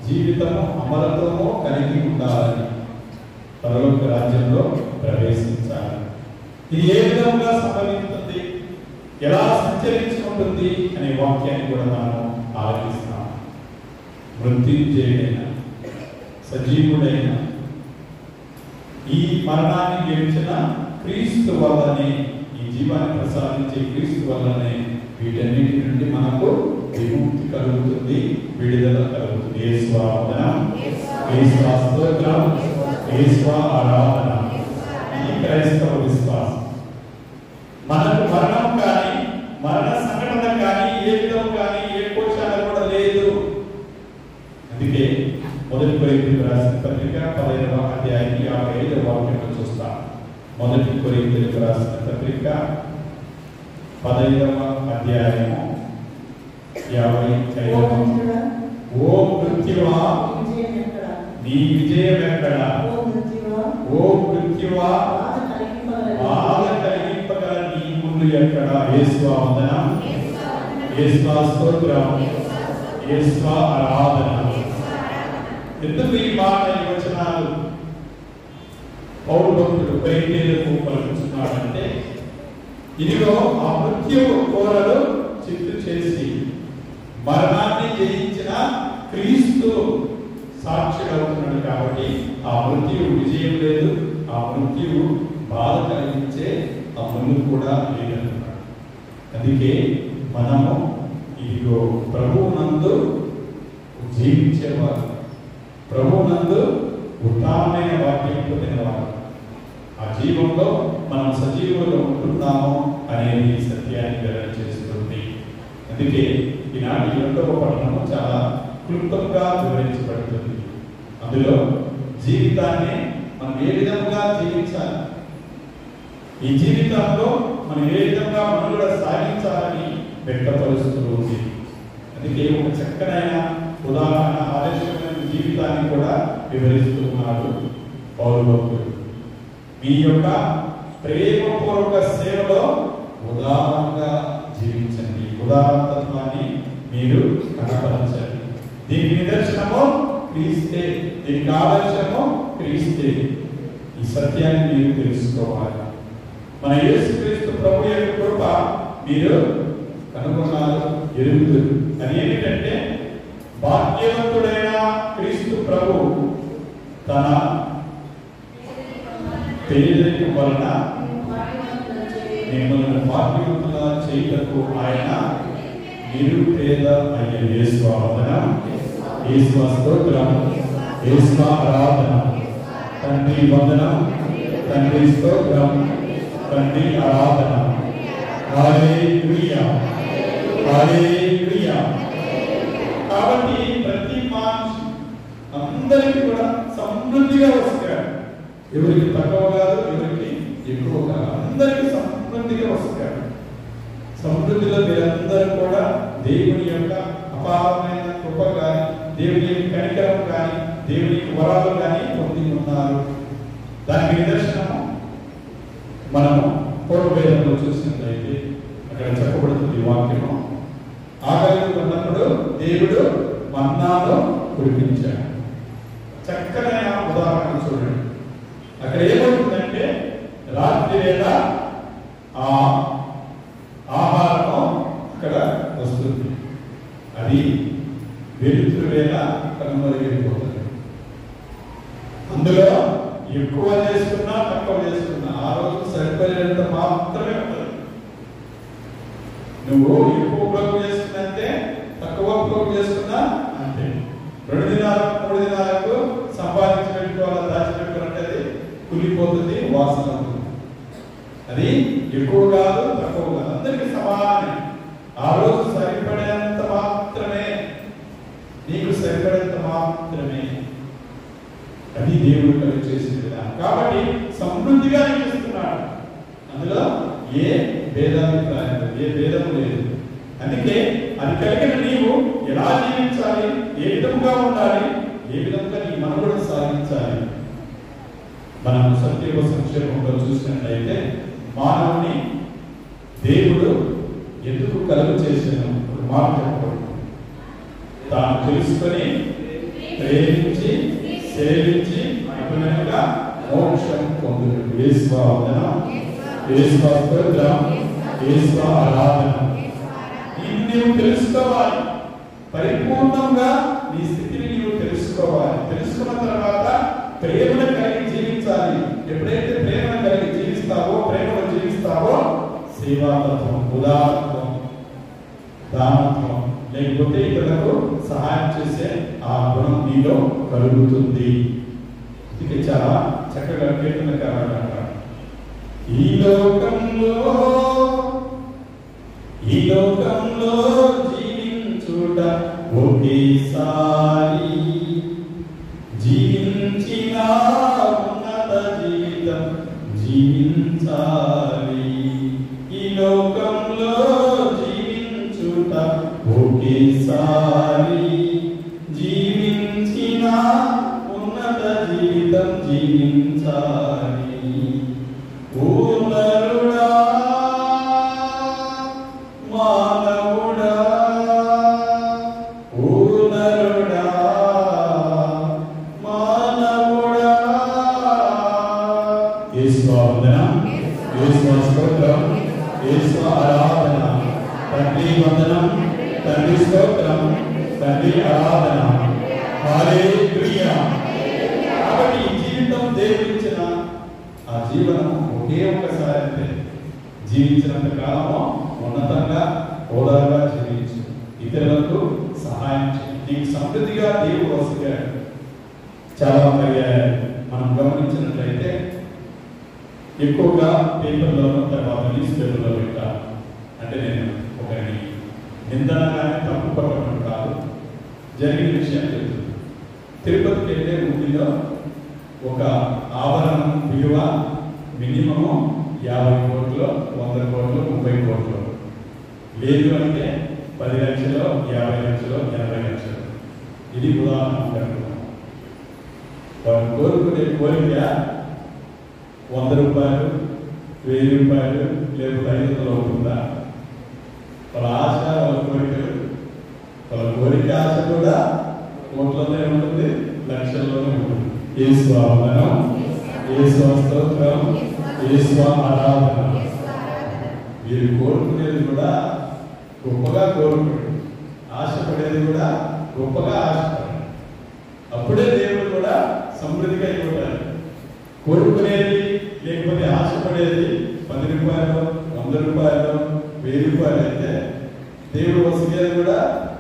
Speaker 3: జీవితము అమరత్వము కలిగి ఉండాలని, పరలోక రాజ్యంలో ప్రవేశించాలి. ఇది ఏ విధంగా సంభవిస్తుంది, ఎలా సంచరించుకుంటుంది అనే వాక్యాన్ని కూడా మనం ఆలోచిస్తాం. మృత్యుంజయుడైన, సజీవుడైన, ఈ మరణాన్ని గెలిచిన క్రీస్తు వల్లనే, ఈ జీవాన్ని ప్రసాదించే క్రీస్తు వల్లనే వీటన్నిటి నుండి మనకు విముక్తి కలుగుతుంది, విడుదల కలుగుతుంది. యేసు ఆరాధన, యేసు స్తోత్రం, యేసు ఆరాధన. ఈ క్రైస్తవ విశ్వాసం. మనకు మరణం కానీ, మరణ సంఘటన కానీ, ఏ విధం కానీ, ఏ కోశాలు కూడా లేదు. అందుకే మొదటి కొరింథీయులకు రాసిన పత్రిక 15వ అధ్యాయం 55వ వాక్యంలో చూస్తాం. మొదటి కొరింథీయులకు రాసిన పత్రిక 15వ అధ్యాయము 55వ. ఓ మృత్యువా నీ విజయం ఎక్కడ? ఓ మృత్యువా బాధ కలిగింపగల నీ ముందు ఎక్కడ? యేసు వందనం, యేసు స్తోత్రం, యేసు ఆరాధన. ఎందుకు ఈ మాట, ఈ వచనాలు పౌలు భక్తుడు కొరింథీయులకు పలుకుతున్నాడంటే, ఇదిగో ఆ మృత్యువు కోరలు చిత్తు చేసి మరణాన్ని జయించిన క్రీస్తు సాక్షుడవుతున్నాడు కాబట్టి ఆ మృత్యువు విజయం లేదు, ఆ మృత్యువు బాధ కలిగించే ఆ ముళ్ళు కూడా లేదన్నాడు. అందుకే మనము ఇదిగో ప్రభువునందు జీవించేవారు, ప్రభువునందు ఉత్తమమైన వాక్యం పొందినవారు, ఆ జీవంలో మనం సజీవులుగా ఉంటున్నాము అనేది సత్యాన్ని వెల్లడి చేస్తుంది. అందుకే ఈనాటి 2వ పట్టణము చాలా క్లుప్తంగా వివరించబడుతుంది. అందులో జీవితాన్ని మనం ఏ విధంగా జీవించాలి, ఈ జీవితంలో మనం ఏ విధంగా మనుగడ సాగించాలని వ్యక్తపరుస్తుంది. అందుకే ఒక చక్కనైన ఉదాహరణ, ఆదర్శమైన జీవితాన్ని కూడా వివరిస్తున్నాడు పౌలు భక్తుడు. మీ యొక్క ప్రేమపూర్వక సేవలో ఉదాహరణగా జీవించండి, ఉదాహరణత్వాన్ని మీరు కనపరచండి. దీనికి నిదర్శనము క్రీస్తే, దీనికి ఆదర్శము క్రీస్తే. ఈ సత్యాన్ని మీరు తెలుసుకోవాలి. మన యేసుక్రీస్తు ప్రభు యొక్క కృప మీరు కనుగొన్నారు, ఎరుగుతారు. అది ఏమిటంటే, భాగ్యవంతుడైన క్రీస్తు ప్రభు తన పేదరికం వలన మిమ్మల్ని భాగ్యవంతులుగా చేయుటకు ఆయన నిరుపేద అయ్యే యేసు వందనం, యేసు స్తోత్రం, యేసు ఆరాధన. తండ్రి వందనం, తండ్రి స్తోత్రం, తండ్రి ఆరాధన. హల్లెలూయా, హల్లెలూయా. కాబట్టి ప్రతి మనిషి అందరికీ కూడా సమృద్ధిగా వస్తాడు. ఎవరికి తక్కువ కాదు, ఎవరికి ఎక్కువ కాదు, అందరికీ సమృద్ధిగా వస్తాడు. సమృద్ధిలో మీరందరూ కూడా దేవుని యొక్క అపారమైన కృప కానీ, దేవుని యొక్క కనికరం కానీ, దేవుని యొక్క వరాలు కానీ పొంది ఉన్నారు. దానికి నిదర్శనము మనము పూర్వవేదంలో చూసినట్లయితే అక్కడ చెప్పబడుతుంది వాక్యము. ఆకలి ఉన్నప్పుడు దేవుడు మన్నాను కురిపించాడు. చక్కనైన ఉదాహరణ చూడండి. అక్కడ ఏమవుతుందంటే రాత్రి వేళ ఆ ఆహారము అక్కడ వస్తుంది, అది వెలుతురు వేళ కనుమరుగైపోతుంది. అందులో ఎక్కువ చేసుకున్నా తక్కువ చేసుకున్నా ఆ రోజు సరిపడేంత మాత్రమే ఉంటుంది. నువ్వు ఎక్కువ ఉపయోగం చేసుకున్నంతే, తక్కువ ఉపయోగం చేసుకున్నా అంతే. 2 దినాలకు 3 దినాలకు సంపాదించి పెట్టుకోవాలి, దాచిపెట్టుకోవాలంటే అది కులిపోతుంది, వాసన అవుతుంది. అది ఎక్కువ కాదు తక్కువ కాదు, అందరికీ సమానమే. ఆ రోజు సరిపడేంత మాత్రమే, నీకు సరిపడేంత మాత్రమే. అది దేవుడు కలిగి చేసిన విధానం. కాబట్టి సమృద్ధిగా ఇస్తున్నాడు, అందులో ఏ భేదాభిప్రాయం లేదు, ఏ భేదము లేదు. అందుకే అది కలిగిన నీవు ఎలా జీవించాలి, ఏ విధంగా ఉండాలి, ఏ విధంగా నీ మనుగడ సాగించాలి. మనం సత్యవ సంక్షేమంలో చూసినట్లయితే మానవుని దేవుడు ఎందుకు కలుగు చేసిన మాట చెప్పబడుతుంది. తాను తెలుసుకొని ప్రేమించి సేవించి అభినయంగా మోక్షం పొందుతాడు. యేసువందనం, యేసుస్తోత్రం, యేసు ఆరాధన. నీవు తెలుసుకోవాలి, పరిపూర్ణంగా నీ స్థితిని నీవు తెలుసుకోవాలి. తెలుసుకున్న తర్వాత ప్రేమను కలిగి జీవించాలి. ఎప్పుడైతే ప్రేమను కలిగి జీవిస్తావో, ప్రేమను జీవిస్తావో, సేవాతత్వం, ఉదారత్వం, దానత్వం, లేకపోతే ఇతరులకు సహాయం చేసే ఆ గుణం నీలో కలుగుతుంది. ఇది చాలా చక్కగా కీర్తనకారుడు అంటారు, ఈ లోకంలో జీవించుట ఒకేసారి, జీవించిన ఉన్నత జీవితం జీవించాలి. ఈ లోకంలో జీవించుట ఒకేసారి, జీవించిన ఉన్నత జీవితం జీవించాలి. ఓ నరుడా, మానవుడా, ఓ నరుడా, మానవుడా. యేసు వందనం, యేసు స్తోత్రం, యేసు ఆరాధన. తండ్రి వందనం, తండ్రి స్తోత్రం, తండ్రి ఆరాధన. హల్లెలూయా. కాబట్టి ఈ జీవితం దేవుడిచ్చిన ఆ జీవనం ఒకే ఒక్కసారి అంతే. జీవించినంత కాలము ఉన్నతంగా హోదాగా జీవించు, ఇతరులకు సహాయం చేయి. నీకు సమృద్ధిగా దేవుడు వస్తున్నాడు. చాలా పర్యాయాలు మనం గమనించినట్లయితే ఎక్కువగా పేపర్లోనూ తర్వాత న్యూస్ పేపర్లో పెట్టాను. అంటే నేను ఒకరిని నిందనగానే తప్పు పట్టడం కాదు, జరిగిన విషయం చెప్తుంది. తిరుపతికి వెళ్ళే ఊరిలో ఒక ఆభరణం విలువ మినిమము 50 కోట్లు, 100 కోట్లు, 30 కోట్లు. లేదు అంటే 10 లక్షలు, 50 లక్షలు, 80 లక్షలు. ఇది ఉదాహరణ. వారు కోరుకునే కోరిక 100 రూపాయలు, 1000 రూపాయలు, లేదా 500 అవుతుందా? వాళ్ళ ఆశ, వాళ్ళ కోరికలు, వాళ్ళ కోరిక ఆశ కూడా కోట్లలోనే ఉంటుంది, లక్షల్లోనే ఉంటుంది. యేసు వందనం, యేసు స్తోత్రం, యేసు ఆరాధన. వీరు కోరుకునేది కూడా గొప్పగా కోరుకునేది, ఆశపడేది కూడా గొప్పగా ఆశపడాలి. అప్పుడే దేవుడు కూడా సమృద్ధిగా అయిపోతాడు. కోరుకునేది లేకపోతే ఆశపడేది 10 రూపాయలు, 100 రూపాయలు, 1000 రూపాయలు అయితే దేవుడు వసూలేది కూడా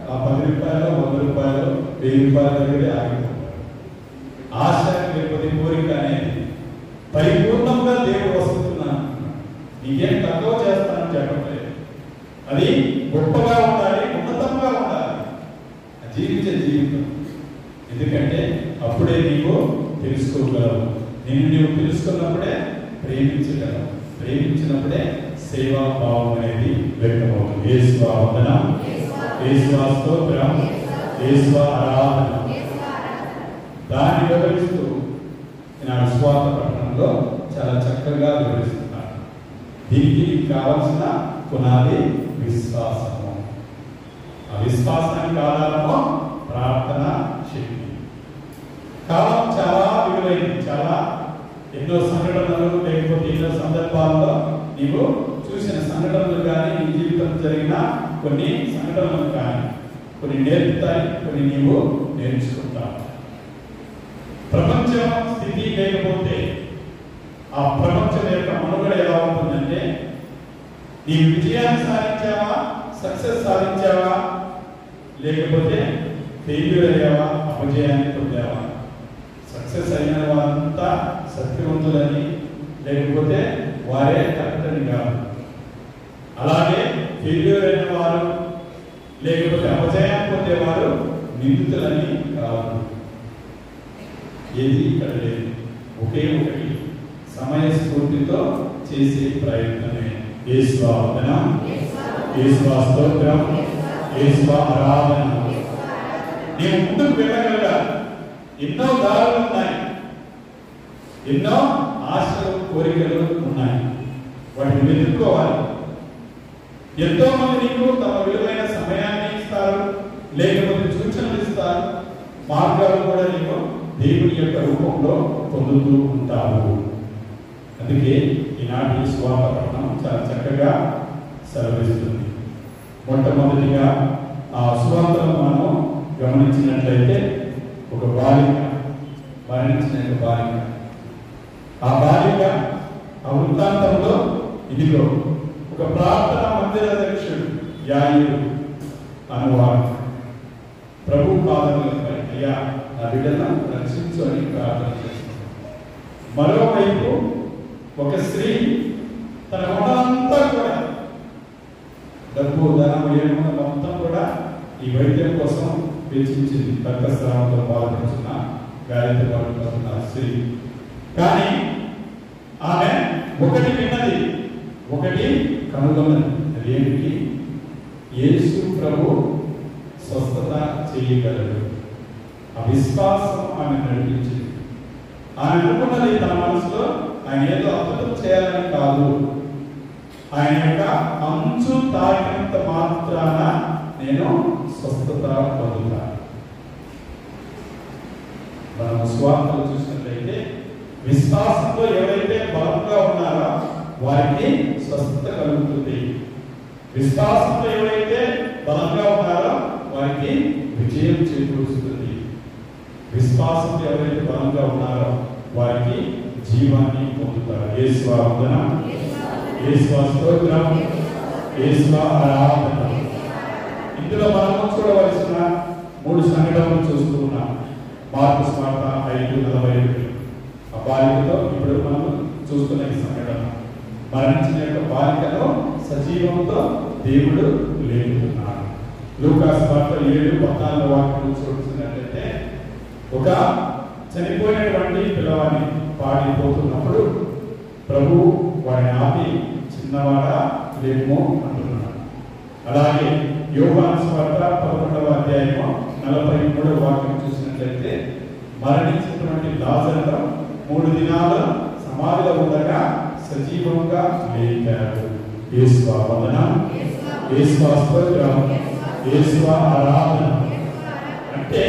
Speaker 3: ఆ 10 రూపాయలు, 100 రూపాయలు, 1000 రూపాయల దగ్గరే ఆగిపోతాడు. ఆశ లేకపోతే కోరిక అనేది పరిపూర్ణంగా దేవుడు వస్తున్నాను, నీకేం తక్కువ చేస్తానని చెప్పట్లేదు. అది గొప్పగా ఉండాలి, ఉన్నతంగా ఉండాలి జీవించే జీవితం. ఎందుకంటే అప్పుడే నీవు తెలుసుకోగలవు. నిన్ను నీవు తెలుసుకున్నప్పుడే ప్రేమించగలవు. ప్రేమించినప్పుడే సేవా భావం అనేది వ్యక్తమవుతుంది. యేసు వందనం, యేసు స్తోత్రం, యేసు ఆరాధన. దాన్ని వివరిస్తూ ఈనాడు సువార్త పట్టణంలో చాలా చక్కగా వివరిస్తున్నారు. దీనికి కావలసిన పునాది విశ్వాసము. ఆ విశ్వాసానికి ఆధారము ప్రార్థన శక్తి. కాలం చాలా విలువైంది. చాలా ఎన్నో సంఘటనలు లేకపోతే ఎన్నో సందర్భాల్లో నీవు చూసిన సంఘటనలు కానీ నీ జీవితం జరిగిన కొన్ని సంఘటనలు కానీ కొన్ని నేర్పుతాయి, కొన్ని నీవు నేర్చుకుంటావు. ప్రపంచం స్థితి లేకపోతే ఆ ప్రపంచం యొక్క మనుగడ ఎలా ఉంటుందంటే, నీ విజయాన్ని సాధించావా, సక్సెస్ సాధించావా, లేకపోతే ఫెయిల్యూర్ అయ్యావా, అపజయాన్ని పొందావా. సక్సెస్ అయిన వారంతా సత్యవంతులని, లేకపోతే వారే కరెక్టని కాదు. అలాగే ఫెయిల్యూర్ అయిన వారు లేకపోతే అపజయాన్ని పొందేవారు నిందితులని కాదు. ఏది ఇక్కడ లేదు. ఒకే ఒకటి సమయస్ఫూర్తితో చేసే ప్రయత్నమే. యేసువా వందనం, యేసువా స్తోత్రం, యేసువా ఆరాధన. నీవు ముందుకు వెళ్ళగలగాలి. ఎన్నో దారులు ఉన్నాయి, ఎన్నో ఆశలు కోరికలు ఉన్నాయి. వాటిని వెతుక్కోవాలి. ఎంతో మంది నీకు తమ విలువైన సమయాన్ని ఇస్తారు, లేకపోతే సూచనలు ఇస్తారు. మార్గాలు కూడా నీకు దేవుని యొక్క రూపంలో పొందుతూ ఉంటావు. అందుకే ఈనాటి సువార్త పఠనం చాలా చక్కగా సెలవిస్తుంది. మొట్టమొదటిగా ఆ సువార్తను మనం గమనించినట్లయితే ఒక బాలిక, మరణించిన బాలిక, ఆ బాలిక ఆ వృత్తాంతంలో ఇదిగో ఒక ప్రార్థన మందిర అధ్యక్షుడు యాయిరు అనువాడు ప్రభు పాదములపై అయ్యా నా బిడ్డను రక్షించు అని ప్రార్థన చేస్తుంది. మరోవైపు ఒక స్త్రీ తన గుణమంతా కూడా డబ్బు ధనం ఏమో మొత్తం కూడా ఈ వైద్యం కోసం వెచ్చించింది. రక్తస్రావంతో బాధపడుతున్న గాయత్రి పడుతున్న స్త్రీ. కానీ ఆమె ఒకటి విన్నది, ఒకటి కనుగొన్నది. అదేమిటి? యేసు ప్రభు స్వస్థత చేయగలడు. ఆ విశ్వాసం ఆమె నడిపించింది. ఆమె అనుకున్నది తన మనసులో, ఆయన ఏదో అద్భుతం చేయాలని కాదు, ఆయన యొక్క అంచు తాకినంత మాత్రాన నేను స్వస్థత పొందుతాను. మనం స్వార్థలు చూసినట్లయితే విశ్వాసంలో ఎవరైతే బలంగా ఉన్నారో వారికి స్వస్థత కలుగుతుంది. విశ్వాసంలో ఎవరైతే బలంగా ఉన్నారో వారికి విజయం చేకూరుస్తుంది. విశ్వాసంలో ఎవరైతే బలంగా ఉన్నారో వారికి జీవాన్ని పొందుతారు. యేసువా వందనం, యేసువా స్తోత్రం, యేసువా ఆరాధన. ఇందులో మనం చూడవలసిన 3 సంఘటనలు చూస్తూ ఉన్నాం. మార్కు సువార్త 5:41. ఆ బాలికతో ఇప్పుడు మనం చూస్తున్న ఈ సంఘటన. మరణించిన యొక్క బాలికలో సజీవంతో దేవుడు లేపుతున్నాడు. లూకా సువార్త 7:14 చూస్తున్నట్లయితే ఒక చనిపోయినటువంటి పిల్లవాడిని పాడిపోతున్నప్పుడు ప్రభు వాడిని ఆపి చిన్నవాడా లేమో అంటున్నాడు. అలాగే యోహాను సువార్త 11:43 చూసినట్లయితే మరణించినటువంటి లాజరును 3 దినాలు సమాధిలో ఉండగా సజీవంగా లేపాడు. యేసువా వందనం, యేసువా స్తోత్రం, యేసువా ఆరాధన. అంటే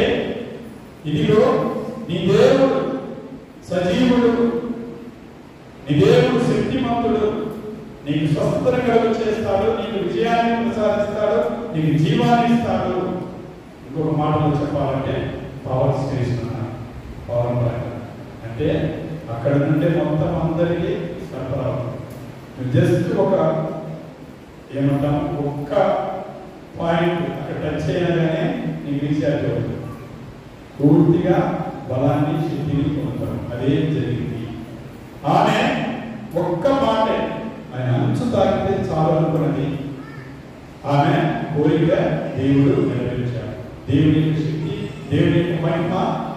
Speaker 3: ఇదిగో నీ దేవుడు సజీవుడు, నీ దేవుడు శక్తిమంతుడు, నీకు స్వస్థత కలుగు చేస్తాడు, నీకు విజయాన్ని ప్రసాదిస్తాడు, నీకు జీవాన్ని ఇస్తాడు. ఇంకొక మాటలో చెప్పాలంటే పవర్ స్టేషన్ అన్నాడు. పవర్ ప్లాంట్ అంటే అక్కడ నుండే మొత్తం అందరికీ సరఫరా. జస్ట్ ఒక ఏమంటాం, ఒక్క పాయింట్ అక్కడ టచ్ చేయగానే నీకు రీఛార్జ్ అవుతుంది. పూర్తిగా బలాన్ని శక్తిని పొందుతాం. అదే జరిగింది. ఆమె ఒక్క మాట ఆయన అంచు తాకితే చాలు అనుకున్నది. ఆమె కోరిక దేవుడు నెరవేర్చాడు. దేవుని యొక్క శక్తి, దేవుని యొక్క మహిమ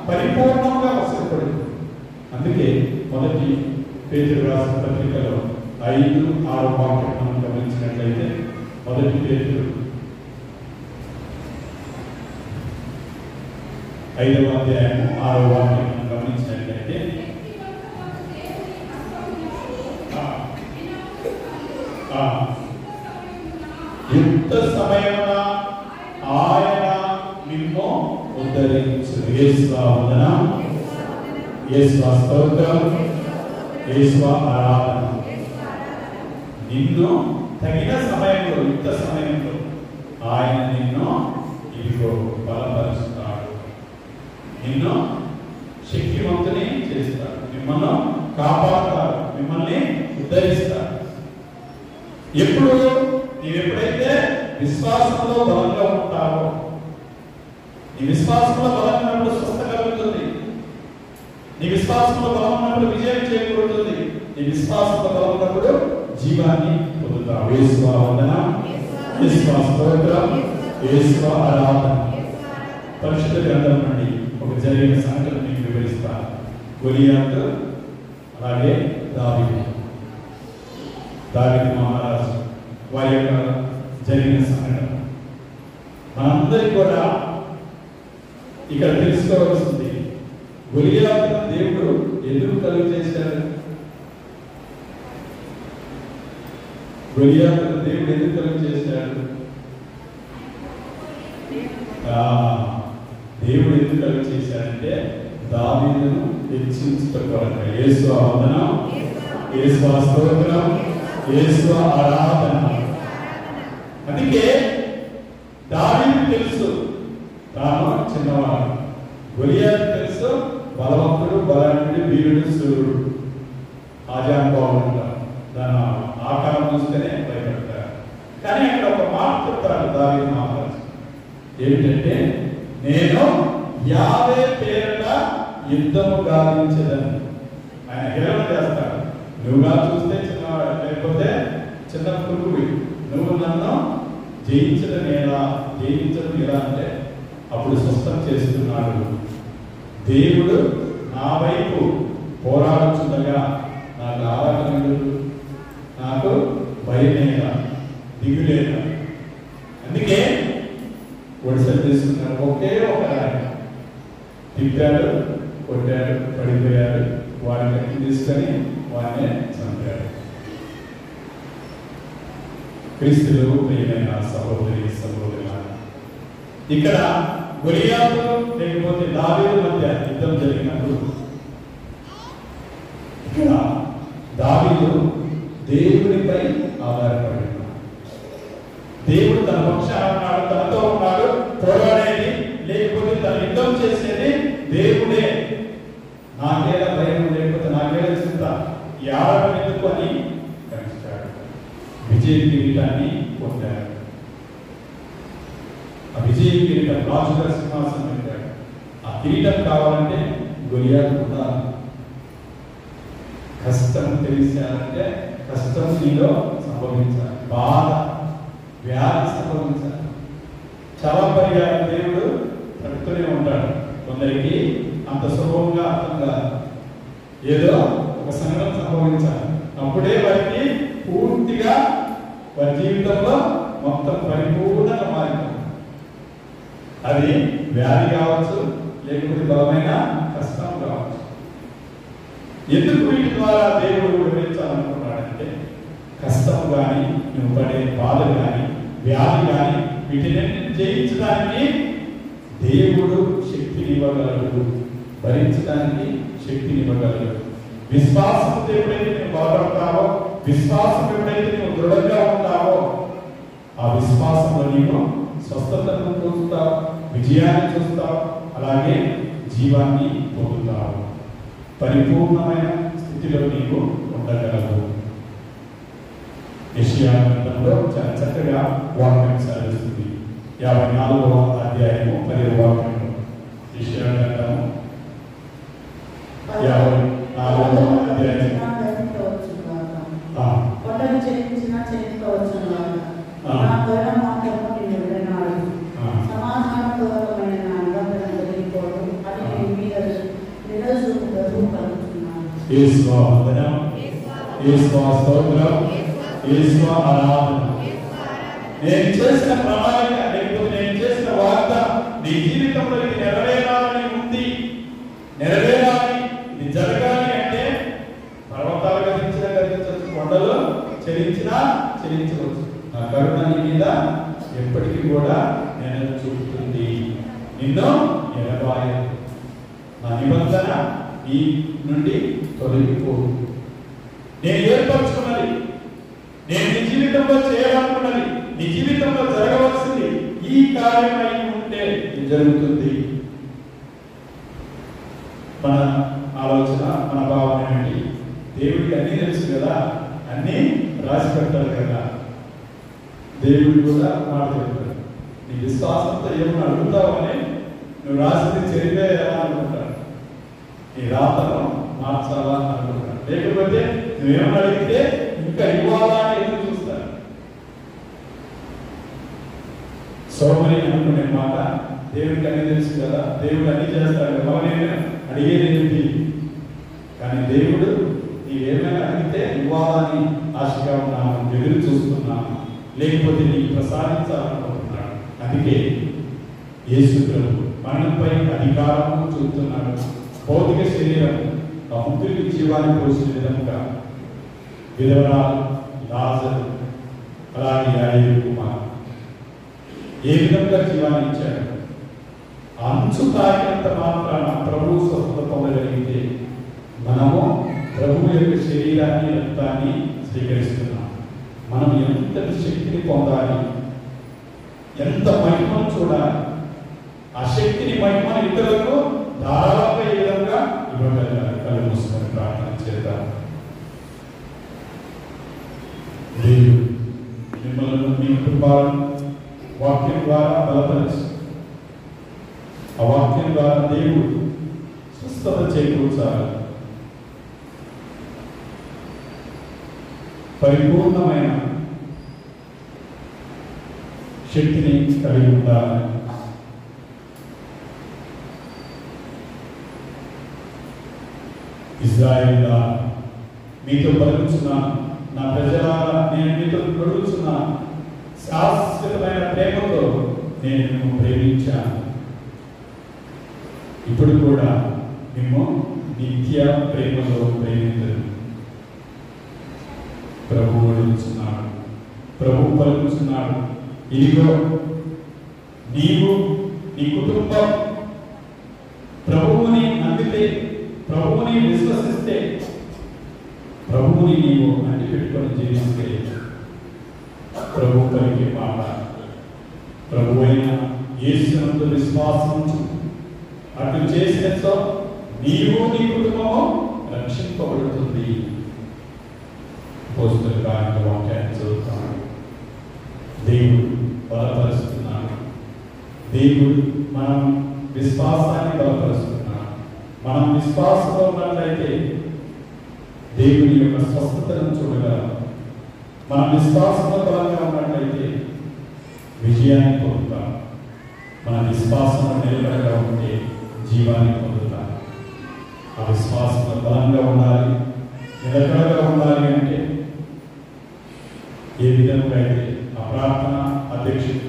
Speaker 3: పరిపూర్ణంగా వసపడింది. అందుకే మొదటి పేతురు రాసిన పత్రికలో 5-6 మనం గమనించినట్లయితే, మొదటి పేతురు 5వ అధ్యాయం 6వ వాక్యం గమనించినట్లయితే, యేసువా వందనం, యేసువా స్తోత్రం, యేసువా ఆరాధన. నిన్ను తగిన సమయంలో, యుక్త సమయంలో ఆయన నిన్ను ఇదిగో బలపరుస్తాడు, నిన్ను శక్తివంతుని చేస్తాడు, మిమ్మల్ని కాపాడుతాడు, మిమ్మల్ని ఉద్ధరిస్తాడు. ఎప్పుడు నీవెప్పుడైతే విశ్వాసంలో బలంగా ఉంటావో, నీ విశ్వాసంలో బలంగా ఉన్నప్పుడు స్వస్థ కలుగుతుంది, నీ విశ్వాసంలో బలం ఉన్నప్పుడు విజయం చేకూరుతుంది, నీ విశ్వాసంలో బలం ఉన్నప్పుడు జీవాన్ని పొందుతావు. యేసువా వందనం, యేసువా స్తోత్రం, యేసువా ఆరాధన. పరిశుద్ధ గ్రంథం నుండి ఒక జరిగిన సంఘటన మీకు వివరిస్తాను. గొలియాతు అలాగే దావీదు మహారాజు వారి యొక్క జరిగిన సంఘటన మనందరికీ కూడా ఇక్కడ తెలుసుకోవాల్సింది. గొలియాతును దేవుడు ఎందుకు కలుగు చేశాడు? గొలియాతును దేవుడు ఎందుకు కలుగు చేశాడు? దేవుడు ఎందుకు కలుగు చేశాడంటే దావీదును హెచ్చించుట కొరకు. యేసువా వందనం, యేసువా స్తోత్రం, యేసువా ఆరాధన. అందుకే దావీదు తెలుసు తాను చిన్నవాడు, గొలియాతు తెలుసు బలవంతుడు, బలాఢ్యుడు, వీరుడు, సూర్యుడు, ఆజానుభావుడు. దాని ఆకారం చూస్తేనే భయపడతారు. కానీ అక్కడ ఒక మాట చెప్తాడు దావీదు మహారాజు, ఏమిటంటే నేను యావే పేరట యుద్ధము గావించదని. ఆయన హేళన చేస్తాడు. నువ్వుగా చూస్తే చిన్నవాడు, లేకపోతే చిన్న పురుగువి, నువ్వు నన్ను జయించడం ఎలా అంటే అప్పుడు స్పష్టం చేస్తున్నాడు. దేవుడు నా వైపు పోరాడుచుండగా నాకు ఆరాధన, నాకు భయమేలా, దిగులేదా. అందుకే ఒడిసెలు తీసుకున్నాడు. ఒకే ఒక రాయి తిప్పాడు, కొట్టాడు, పడిపోయాడు, వాడిని కట్టి తీసుకొని వాడిని చంపాడు. క్రీస్తులో ప్రియమైన సహోదరి సహోదరులారా, ఇక్కడ గొలియాతు లేకపోతే దావీదు మధ్య యుద్ధం జరిగినప్పుడు ఇక్కడ దావీదు దేవుడిపై ఆధారపడి ఉన్నాడు. దేవుడు తన పక్షాన ఉన్నాడు, తనతో ఉన్నాడు, పోరాడేది లేకపోతే తన యుద్ధం చేసేది దేవుడే. నాకేలా భయం లేకపోతే నాకేలా చింత, ఈ ఆరాధన ఎందుకు అని కనిపించాడు. విజయ కిరీటాన్ని పొందాడు. ఆ విజయ కిరీటం రాజుగా సింహాసనం పెట్టాడు. ఆ కిరీటం కావాలంటే గొలియాతు ఉండాలి. కష్టం తెలిసారంటే కష్టం నీలో సంభవించాలి, బాధ వ్యాధి సంభవించాలి. చాలా పరిహారం దేవుడు పెడుతూనే ఉంటాడు. కొందరికి అంత సులభంగా అర్థం కాదు. ఏదో ఒక సంఘటన సంభవించాలి, అప్పుడే వారికి పూర్తిగా వారి జీవితంలో మొత్తం పరిపూర్ణంగా మారిపోతుంది. అది వ్యాధి కావచ్చు, లేకపోతే బలమైన కష్టం కావచ్చు. ఎందుకు వీటి ద్వారా దేవుడు వివరించాలనుకున్నాడంటే కష్టం కానీ, నువ్వు పడే బాధ కానీ, వ్యాధి కానీ వీటిని జయించడానికి దేవుడు శక్తినివ్వగలడు, భరించడానికి శక్తినివ్వగలడు. విశ్వాసం ఎప్పుడైతే నువ్వు బలపడతావో, విశ్వాసం ఎప్పుడైతే నువ్వు దృఢంగా ఉంటావో, ఆ విశ్వాసంలో నీవు స్వస్థతను చూస్తావు, విజయాన్ని చూస్తావు, అలాగే జీవాన్ని పొందుతావు, పరిపూర్ణమైన స్థితిలో నీవు ఉండగలవు. యెషయా గ్రంథంలో చాలా చక్కగా వాక్యం సాధిస్తుంది. 54వ అధ్యాయము 10వ వాక్యంలో యెషయా గ్రంథము 54వ అధ్యాయం యేసువా వందనం, యేసువా స్తోత్రం, యేసువా ఆరాధన. నేను చేసిన ప్రణాళిక లేకపోతే నేను చేసిన వార్త నీ జీవితంలో ఇది నెరవేరాలని ఉంది, నెరవేరాలి, ఇది జరగాలి అంటే పర్వతాలు గతించవచ్చు, కొండలు చెల్లించవచ్చు. నా కరుణ నీ మీద ఎప్పటికీ కూడా నేను చూపుతుంది, నిన్ను ఎడబాయదు. నా నిబంధన నీ నుండి తొలగిపోదు. నేను ఏర్పరచుకున్నది, నేను నీ జీవితంలో చేయాలనుకున్నది, నీ జీవితంలో జరగవలసింది ఈ కార్యమై ఉంటే జరుగుతుంది. మన ఆలోచన, మన భావన ఏంటి? దేవుడికి అన్నీ తెలుసు కదా, అన్నీ రాసి పెట్టాలి కదా. దేవుడు కూడా మాట చెప్తాడు, నీ విశ్వాసంతో ఏమన్నా అడుగుతావని నువ్వు రాసింది చదివేయాలా అనుకుంటాను, నీ రాతను మార్చాలా అనుకుంటాను. లేకపోతే నువ్వేమన్నా అడిగితే ఇంకా ఇవ్వాలా అని ఎదురు చూస్తాను. సోమరి అనుకునే మాట దేవుడికి అన్నీ తెలుసు కదా, దేవుడు అన్నీ చేస్తాడు కదా, నేను అడిగేది ఏంటి? కానీ దేవుడు నీవేమైనా అడిగితే ఇవ్వాలని ఆశగా ఉన్నాను, ఎదురు చూస్తున్నాను, లేకపోతే నీకు ప్రసాదించాలనుకుంటున్నాడు. అందుకే యేసు ప్రభు మరణంపై అధికారము చూపుతున్నాడు. భౌతిక శరీరం ఆ ముగ్గురికి జీవాన్ని పోసిన విధంగా విధవరాలు, లాజరు, అలాగే యాయేలు కుమారు ఏ విధంగా జీవాన్ని ఇచ్చాడు? అంచు తాకినంత మాత్రాన ప్రభువు స్వస్థత పొందగలిగితే మనము ప్రభువు యొక్క శరీరాన్ని, రక్తాన్ని స్వీకరిస్తున్నాం. మనం ఎంత శక్తిని పొందాలి, ఎంత మహిమను చూడాలి, ఆ శక్తిని, మహిమను ఇతరులకు ధారాళంగా ఏ విధంగా ఇవ్వగలగాలి. కళ్ళు మూసుకొని ప్రార్థన చేద్దాం. దేవుడు మిమ్మల్ని, మీ కుటుంబాలను వాక్యం ద్వారా బలపరిచి, ఆ వాక్యం ద్వారా దేవుడు స్వస్థత చేకూర్చాలి. పరిపూర్ణమైన శక్తిని కలిగి ఉండాలి. ఇశ్రాయేలులా మీతో పలుకుచున్నాను, నా ప్రజలారా నేను మీతో పలుకుచున్నాను, శాశ్వతమైన ప్రేమతో నేను నిన్ను ప్రేమించాను. ఇప్పుడు కూడా మేము నిత్య ప్రేమలో ప్రేమించదు. ప్రభు అడుగుతున్నాడు, ప్రభు పలుకుతున్నాడు, ఇదిగో నీవు, నీ కుటుంబం ప్రభువుని నమ్మితే, ప్రభువుని విశ్వసిస్తే, ప్రభువుని నీవు అంటి పెట్టుకొని జీవిస్తే ప్రభు పలికే మాట, ప్రభు అయిన యేసునందు విశ్వాసం అటు చేసినతో నీవు, నీ కుటుంబము రక్షింపబడుతుంది. పోస్తులుగా వాక్యాన్ని చదువుతాను. దేవుడు బలపరుస్తున్నాడు, దేవుడు మనం విశ్వాసాన్ని బలపరుస్తున్నాడు. మనం విశ్వాసంలో ఉన్నట్లయితే దేవుని యొక్క స్వస్థతను చూడగలం. మన విశ్వాసంలో బలంగా ఉన్నట్లయితే విజయాన్ని పొందుతాం. మన విశ్వాసంలో నిలబడగా ఉంటే జీవాన్ని పొందుతాం. ఆ విశ్వాసంలో బలంగా ఉండాలి, నిలకడగా ఉండాలి అంటే ఏ విధంగా అయితే ఆ ప్రార్థన అధ్యక్షుడు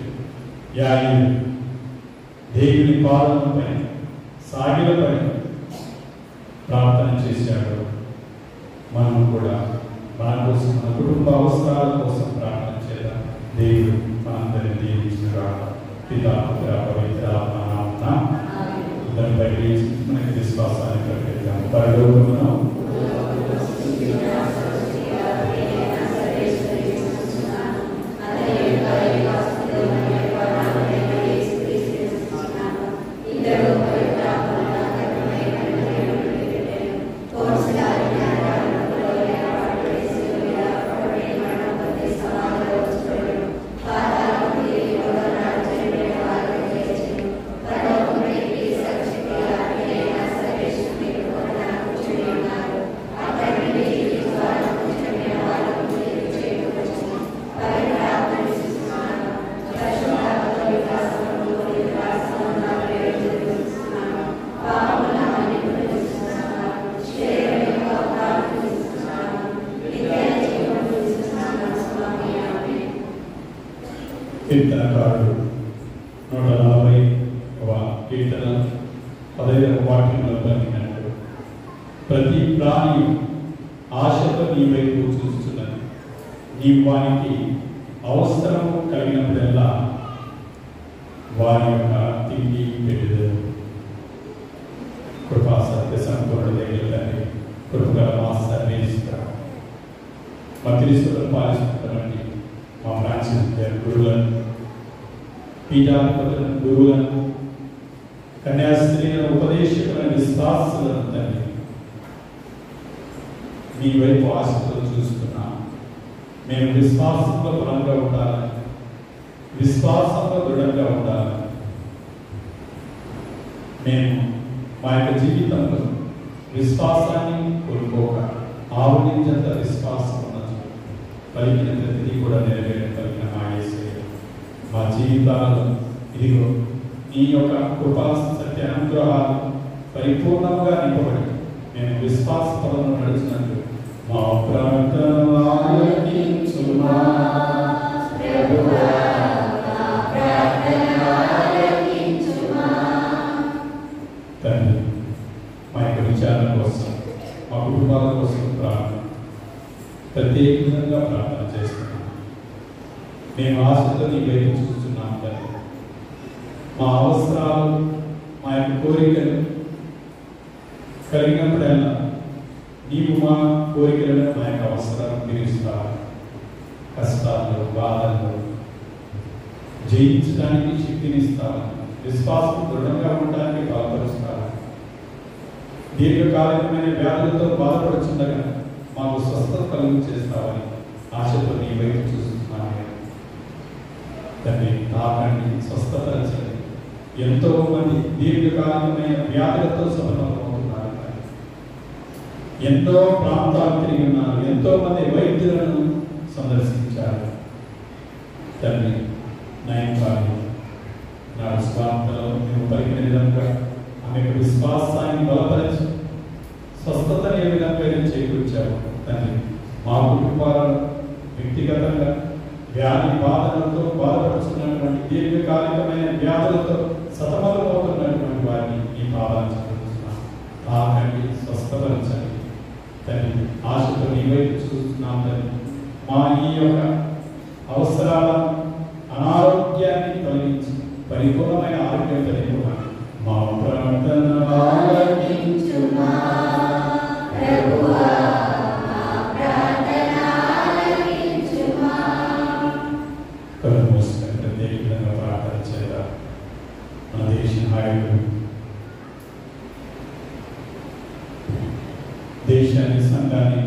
Speaker 3: యాయేలు దేవుని పాదముపై సాగిలపై ప్రార్థన చేశాడు, మనం కూడా మన కోసం, మన కుటుంబ అవసరాల కోసం ప్రార్థన చేద్దాం. దేవుడు మనందరినీ దీవించిన పితా, పుత్ర, పవిత్ర ఆత్మ నామమున దానిపై మనకి విశ్వాసాన్ని ప్రకటిద్దాం. పరలోకమున కీర్తనకారుడు 140వ కీర్తన 15వ వాక్యంలో పలికినట్టు ప్రతి ప్రాణి ఆశతో నీ వైపు చూస్తున్నది, నీ వానికి అవసరము కలిగినప్పుడల్లా వారి యొక్క తిండి పెట్టదు. కృప కృపగల మా సర్వేశ్వర మా క్రీస్తులను పాలిస్తున్నటువంటి మా ఫ్రాన్సిస్ గురువులను పీఠాధిపతులను గురువులను కన్యాస్త్రీలను ఉపదేశకులను విశ్వాసులను తండ్రి మీ వైపు ఆశతో చూస్తున్నాం. మేము విశ్వాసంలో బలంగా ఉండాలి, విశ్వాసంలో దృఢంగా ఉండాలి. మేము మా యొక్క జీవితంలో విశ్వాసాన్ని కోల్పోక ఆవునించంత విశ్వాసం ఉన్నది. పలికిన ప్రతిదీ కూడా నెరవేర్పలికిన మా యేసయ్య మా జీవితాలలో ఇదిగో నీ యొక్క కృపా సత్య అనుగ్రహాలు పరిపూర్ణంగా నింపబడి మేము విశ్వాస పదంలో నడిచినట్లు మా ప్రార్థన ఆలకించుమా ప్రభువా, మా ప్రార్థన ఆలకించుమా. తండ్రి, మా యొక్క విచారణ కోసం మా కుటుంబాల కోసం ప్రత్యేకంగా ప్రార్థన చేస్తున్నాం. మేము ఆశతో నీ వైపు చూస్తున్నాం తండ్రి. మా అవసరాలు మా యొక్క కోరికలు కలిగినప్పుడల్లా నీవు మా కోరికలను మా యొక్క అవసరాలను తీరుస్తావు. కష్టాల్లో బాధల్లో జయించడానికి శక్తినిస్తావు. విశ్వాసం దృఢంగా ఉండడానికి బలపరుస్తావు. దీర్ఘకాలికమైన వ్యాధులతో బాధపడుచుండగా మాకు స్వస్థత కలుగు చేస్తావని ఆశతో నీ వైపు చూస్తున్నాను తండ్రి. తాకండి, స్వస్థపరచండి. ఎంతో మంది దీర్ఘకాలికమైన వ్యాధులతో సఫలమవుతున్నారు. ఎంతో ప్రాంతాలు తిరిగి ఉన్నారు. ఎంతో మంది వైద్యులను సందర్శించారు తండ్రి. నయంకాలి నాడు స్వార్థలో మేము పలికిన విధంగా ఆమెకు విశ్వాసాన్ని బలపరిచి స్వస్థతని ఏ విధంగా చేకూర్చావు తండ్రి. మా కుటుంబాలను వ్యక్తిగతంగా వ్యాధి బాధలతో బాధపడుతున్నటువంటి దీర్ఘకాలికమైన వ్యాధులతో సతమతమవుతున్నటువంటి వారిని ఈ పాదాలను చెప్పుకుంటున్నాం. తాకండి, స్వస్థపరచండి తండ్రి. ఆశతో నీ వైపు చూస్తున్నాం తండ్రి. మా ఈ యొక్క అవసరాల అనారోగ్యాన్ని తొలగించి పరిపూర్ణమైన ఆరోగ్యం కలిగిన మా ప్రార్థన ఆలకించుమా ప్రభువా, మా ప్రార్థన ఆలకించుమా. కళ్ళు మూసుకొని ప్రత్యేకంగా ప్రార్థన చేద్దాం. మన దేశ నాయకులు దేశాన్ని, సంఘాన్ని,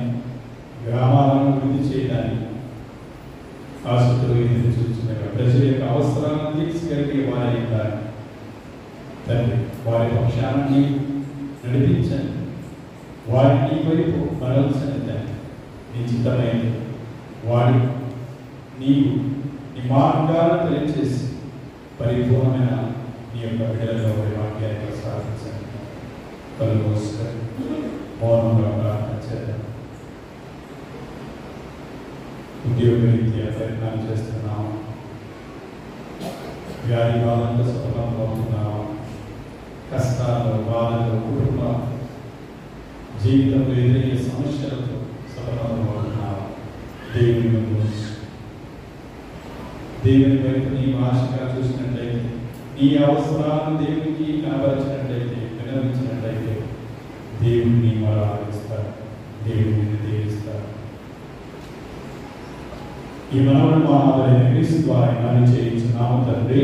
Speaker 3: గ్రామాలను వృద్ధి చేయడానికి ఆశతో ఎదురు చూస్తుండగా ప్రజల యొక్క అవసరాలను తీర్చగలిగే వారి తండ్రి వారి పక్షాన్ని నడిపించండి. వారిని వైపు మరల్చండి తండ్రి. నీ చిత్తమైంది వారి నీవు నీ మార్గాలను తెలియచేసి పరిపూర్ణమైన నీ యొక్క బిడ్డలలో వారి వాక్యాన్ని ప్రసాదించండి. కళ్ళు మూసుకొని మౌనంగా ప్రార్థన చేద్దాం. ఉద్యోగరీత్యా ప్రయత్నాలు చేస్తున్నాము. వ్యాధి బాధలతో సఫలమవుతున్నాము. కష్టాల్లో, బాధల్లో, కుటుంబ జీవితంలో ఎదురయ్యే సమస్యలతో సఫలమవుతున్నాము. దేవుని వైపు నీ ఆశగా చూసినట్లయితే, నీ అవసరాలను దేవునికి కనబరిచినట్లయితే, వినవించినట్లయితే దేవుడిని ఆరాధిస్తారు, దేవుడిని దీవిస్తారు. ఈ మనవుడు మహాదైన క్రీస్తు ద్వారా నన్ను చేయించున్నాము తండ్రి.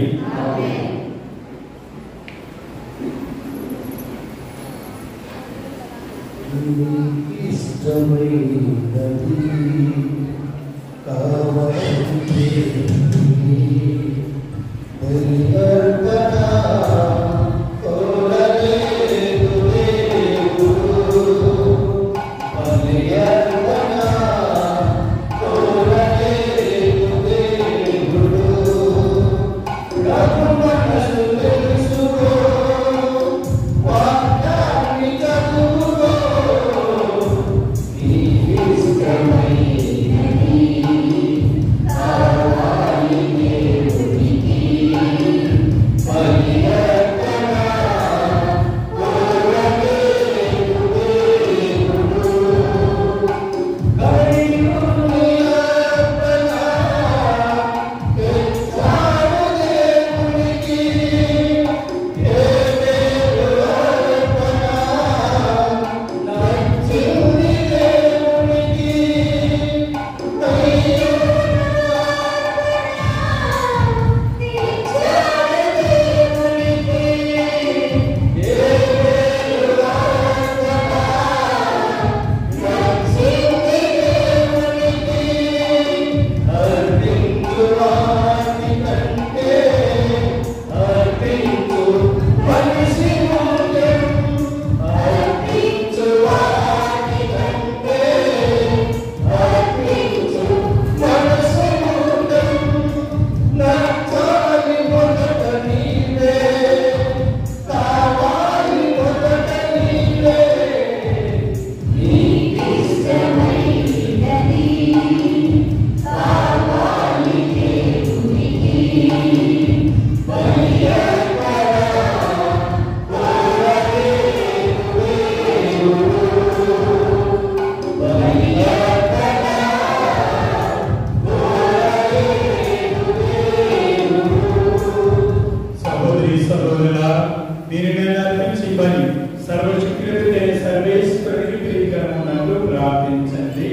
Speaker 3: దీనిని అర్పించి పని సర్వశక్తుడే సర్వేశ్వరుడికి ప్రీతికరమునకు ప్రార్థించండి.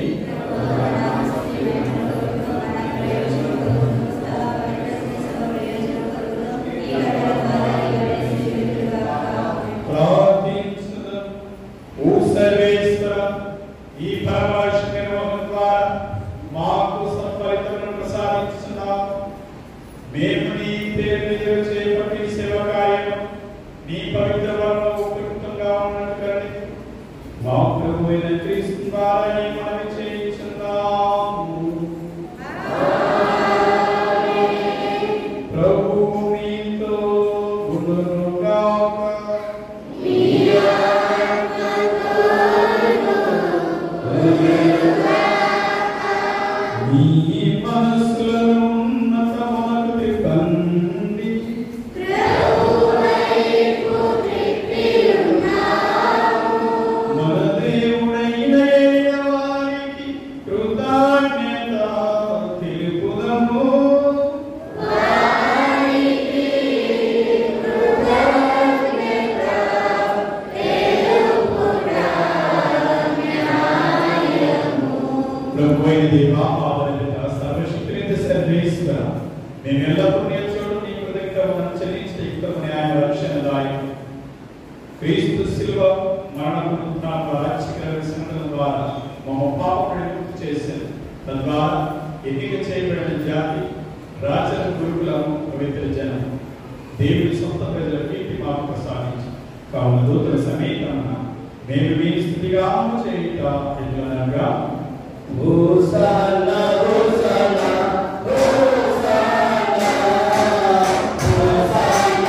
Speaker 3: ప్రార్థించుదాం. ఓ సర్వేశ్వర, ఈ పరమాశ నిర్వహణ ద్వారా మాకు సత్ఫలితములను ప్రసాదించున్నాము. మేము నీ పేరు చేపట్టి సేవ కార్యము నీ పవిత్ర వలన ఉపయుక్తంగా ఉన్నట్టుగానే మా ప్రభు అయిన క్రీస్తు ద్వారా ఈ మనవి చేయించున్నాము. ప్రభువు మీతో ఉండునుగాక. మీ మనస్సులను ఉన్నతమునకు తిప్పండి. మన దేవుడైన యెహోవాకి కృతజ్ఞత తెలుపుదము. ప్రభువైన దేవా, ఆదరణ సర్వశక్తినిధి సర్వేశ్వర, మేము ఎల్లప్పుడూ నిల్చోడు నీ కృతజ్ఞతలను చెల్లించే యుక్తము న్యాయ రక్షణదాయకం క్రీస్తు శిలువ మరణము రాజ్యకరణ ద్వారా మమ్మ పాపములను గుర్తు చేశారు. తద్వారా ఎన్నిక చేయబడిన జాతి, రాజుల గురుకులము, పవిత్ర జనం, దేవుడి సొంత ప్రజల కీర్తి మాకు ప్రసాదించి కావున దూతల సమేతమున మేము మీ స్థితిగా చేయుట ఎట్లనగా
Speaker 2: హోసానా హోసానా హోసానా హోసానా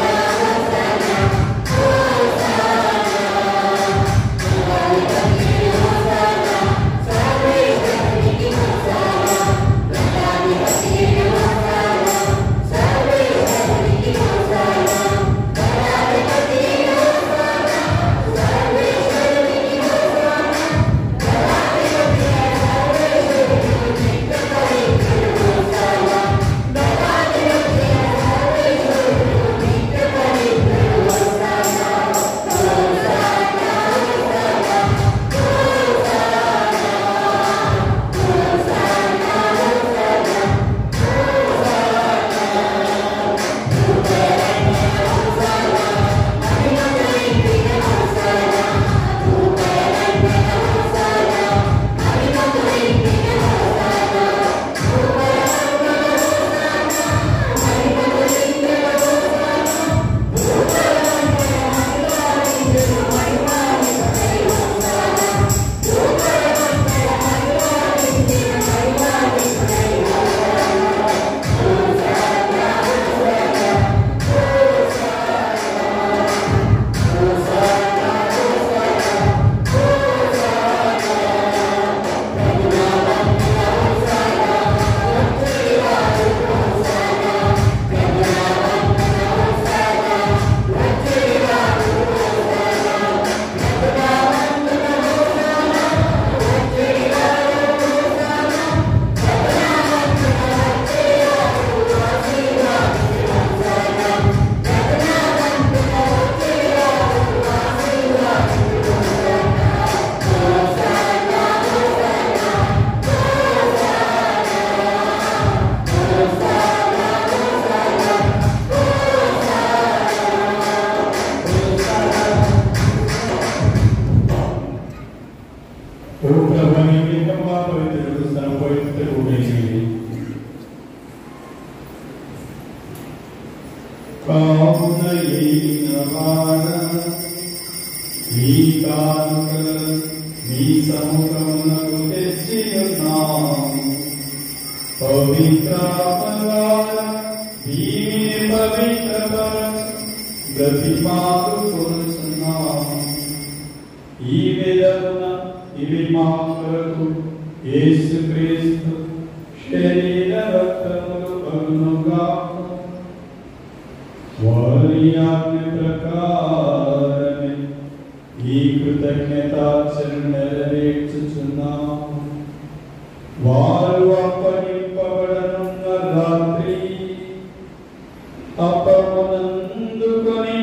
Speaker 3: అప్పమునందుకొని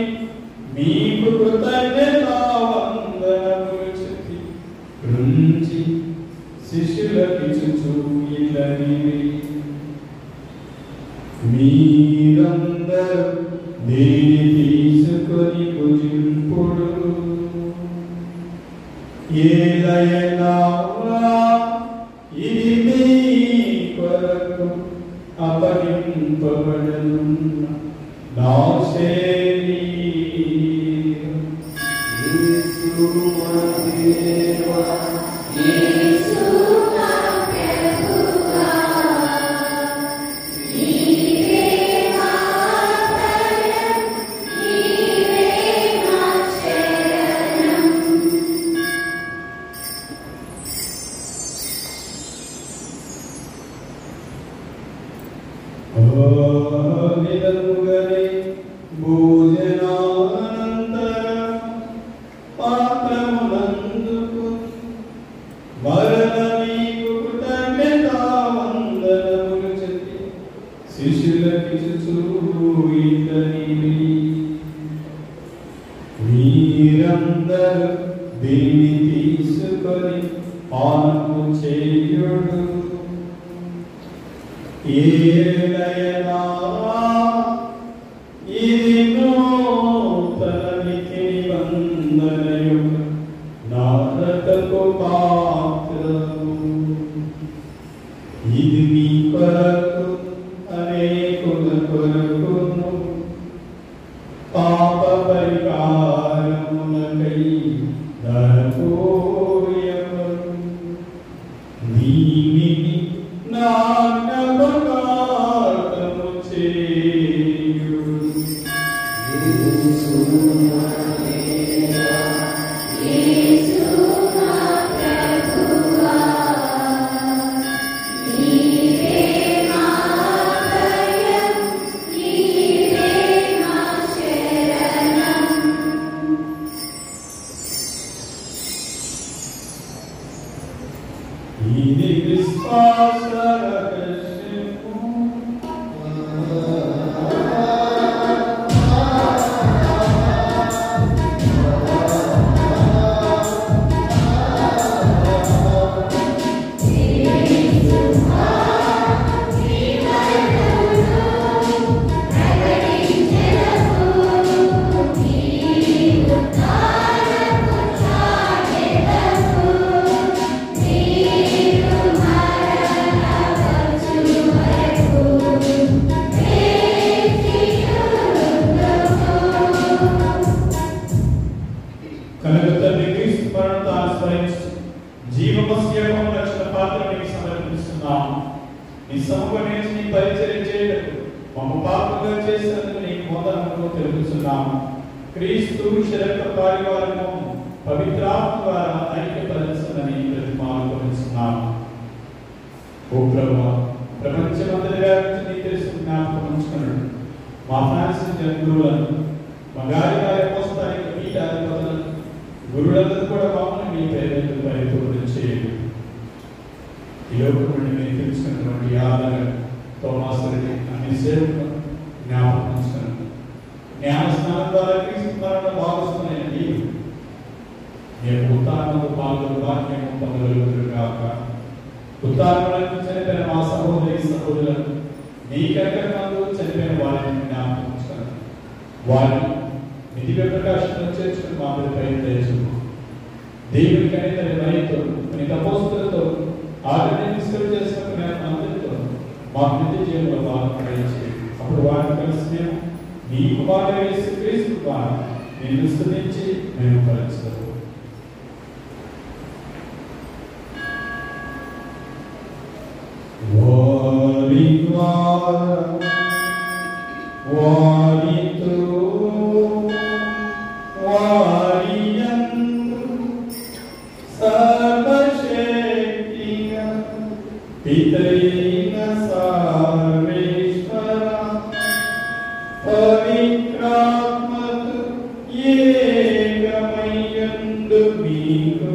Speaker 3: మీ నీకు కృతజ్ఞతావందనములు చెప్పి కృంచి శిష్యులకిచ్చుచు ఇట్లనిరి, మీరందరూ దీన్ని తీసుకొని భుజింపుడు. ఏలయనా ఇది మీ కొరకు అప్పగింపబడనున్న నా శరీరం. విధముగనే భోజనానంతరం పాత్రమునందుకు మరల మీకు కృతజ్ఞతావందనములు చెప్పి శిష్యులకిచ్చుచు ఇట్లనిరి, మీరందరూ దీన్ని తీసుకొని పానము చేయుడు. ఏలయనా ఇది నూతన నిత్య నిబంధనయు నా రక్తపు పాత్రము. ఇది మీ కొరకు అనేకుల కొరకును పాప పరిహారమునకై ధరపోయబడు. దీనిని నా జ్ఞాపకార్థము చేయుడు. ఇది విశ్వాస రహస్యము. కనుక తండ్రి క్రీస్తు మరణంతో ఆశ్రయించి జీవమస్యకం రక్షణ పాత్రని సమర్పిస్తున్నాము. నీ సముఖమే నీ పరిచర్య చేయటకు మమ్మ పాపంగా చేసినందుకు నీకు వందనములు తెలుపుతున్నాము. క్రీస్తు శరీర పరివారము పవిత్రాత్మ ద్వారా ఐక్యపరచని ప్రతిమానుకుంటున్నాము. ఓ ప్రభువా, ప్రపంచమంతటి వ్యాపించి నీ తెలుసు జ్ఞాపకం ఉంచుకున్నాడు. మా ఫ్రాన్సిస్ జన్గురులను మా గారి గారి మోస్తానికి పీఠాధిపతులను గురువులందరూ కూడా మమ్మల్ని మీ పేరు పరిపూర్ణం చేయండి. ఈ లోకం నుండి మీరు తెలుసుకున్నటువంటి ఆదరణ తోమాసుని అన్ని సేవకులు జ్ఞాపకం ఉంచుకున్నాను. జ్ఞాన స్నానం ద్వారా క్రీస్తు మరణ భాగస్తున్న నీవు నేను ఉత్తానంలో పాల్గొని వాక్యం పొందగలుగుతురుగాక. ఉత్తానంలో చనిపోయిన మా సహోదరి సహోదరులను నీ కర్కమందు చనిపోయిన వారిని జ్ఞాపకం ఉంచుకున్నాను. వారిని నిధిగా ప్రకాశంలో చేర్చుకుని మా పై దయచు. దేవునికి అనే తన దయతో నీ తపోస్తులతో ఆదరణ నిష్కరణ చేసుకున్న అందరితో మా నిత్య జీవంలో భాగపడించి అప్పుడు వారిని కలిసి మేము నీ కుమారుడు యేసుక్రీస్తు ద్వారా నిన్ను స్తుతించి మేము కలుస్తాము. వారి ద్వారా వారితో వారియందు సర్వశక్తిగా పితైన సర్వేశ్వర పవిత్రాత్మతో ఏకమయ్యుండు మీకు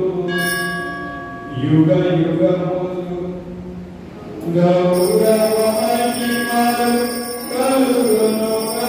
Speaker 3: యుగ యుగములు గౌరవ మహిమలు కలుగునుగాక.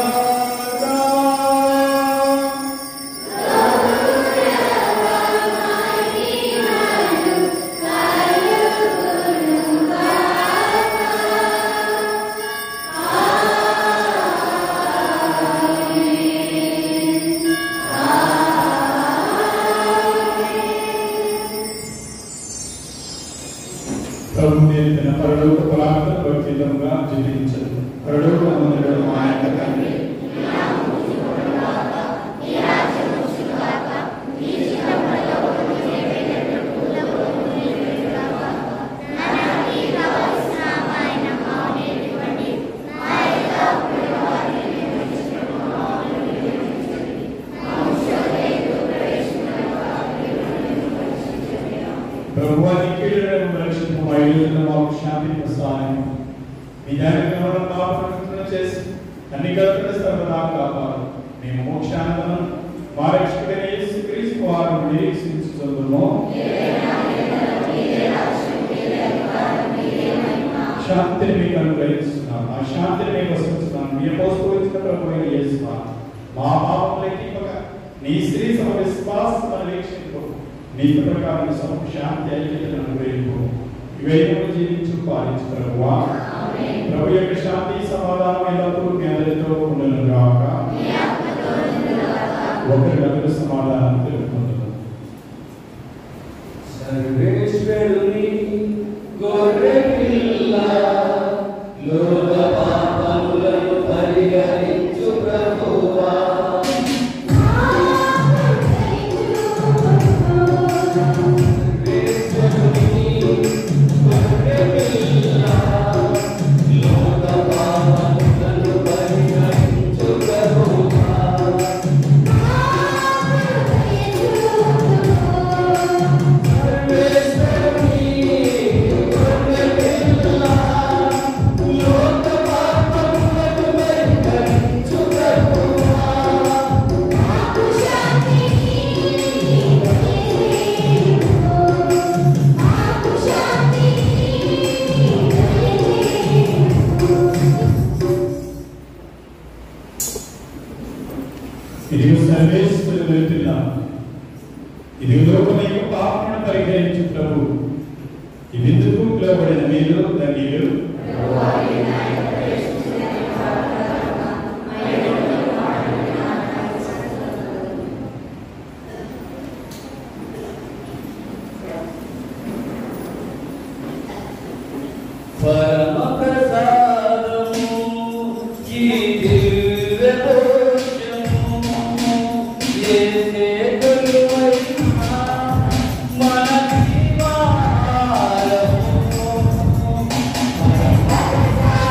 Speaker 3: వైద్యులను మాకు శాంతి ప్రసాదం విధానం పాపను చేసి అన్ని కల్పన సర్వదా కాపాడు మేము మోక్షానందం మా రక్షకుడైన యేసుక్రీస్తు వారు నిరీక్షించుచున్నాము. శాంతిని మీకు అనుగ్రహిస్తున్నాం, ఆ శాంతిని మీకు వస్తున్నాం. మీ పోసుకోవచ్చిన ప్రభు అయిన యేసు మా పాపములకి నీ శ్రీ సమ విశ్వాసం వీక్షింపు నీతి ప్రకారం సమ శాంతి ఐక్యతను అనుగ్రహింపు. ఇవేమో జీవించు పాలించు ప్రభువా. ప్రభు యొక్క శాంతి సమాధానం ఎల్లప్పుడూ మీ అందరితో ఉండను గాక. ఒకరికొకరు సమాధానం తెలుపుకుంటున్నాం.
Speaker 2: సర్వేశ్వరుని గొర్రె పిల్ల లోక పాపములను పరిహరించు ప్రభువా.
Speaker 3: ఇది లోకం యొక్క పాపమును పరిహరించు ప్రభు. ఇదెందుకు పిలువబడిన మీరు ధన్యులు.
Speaker 2: పరమ ప్రసాదము ఈ దివ్య భోజనము యేసే కొలువైన మన జీవాహారము. పరమ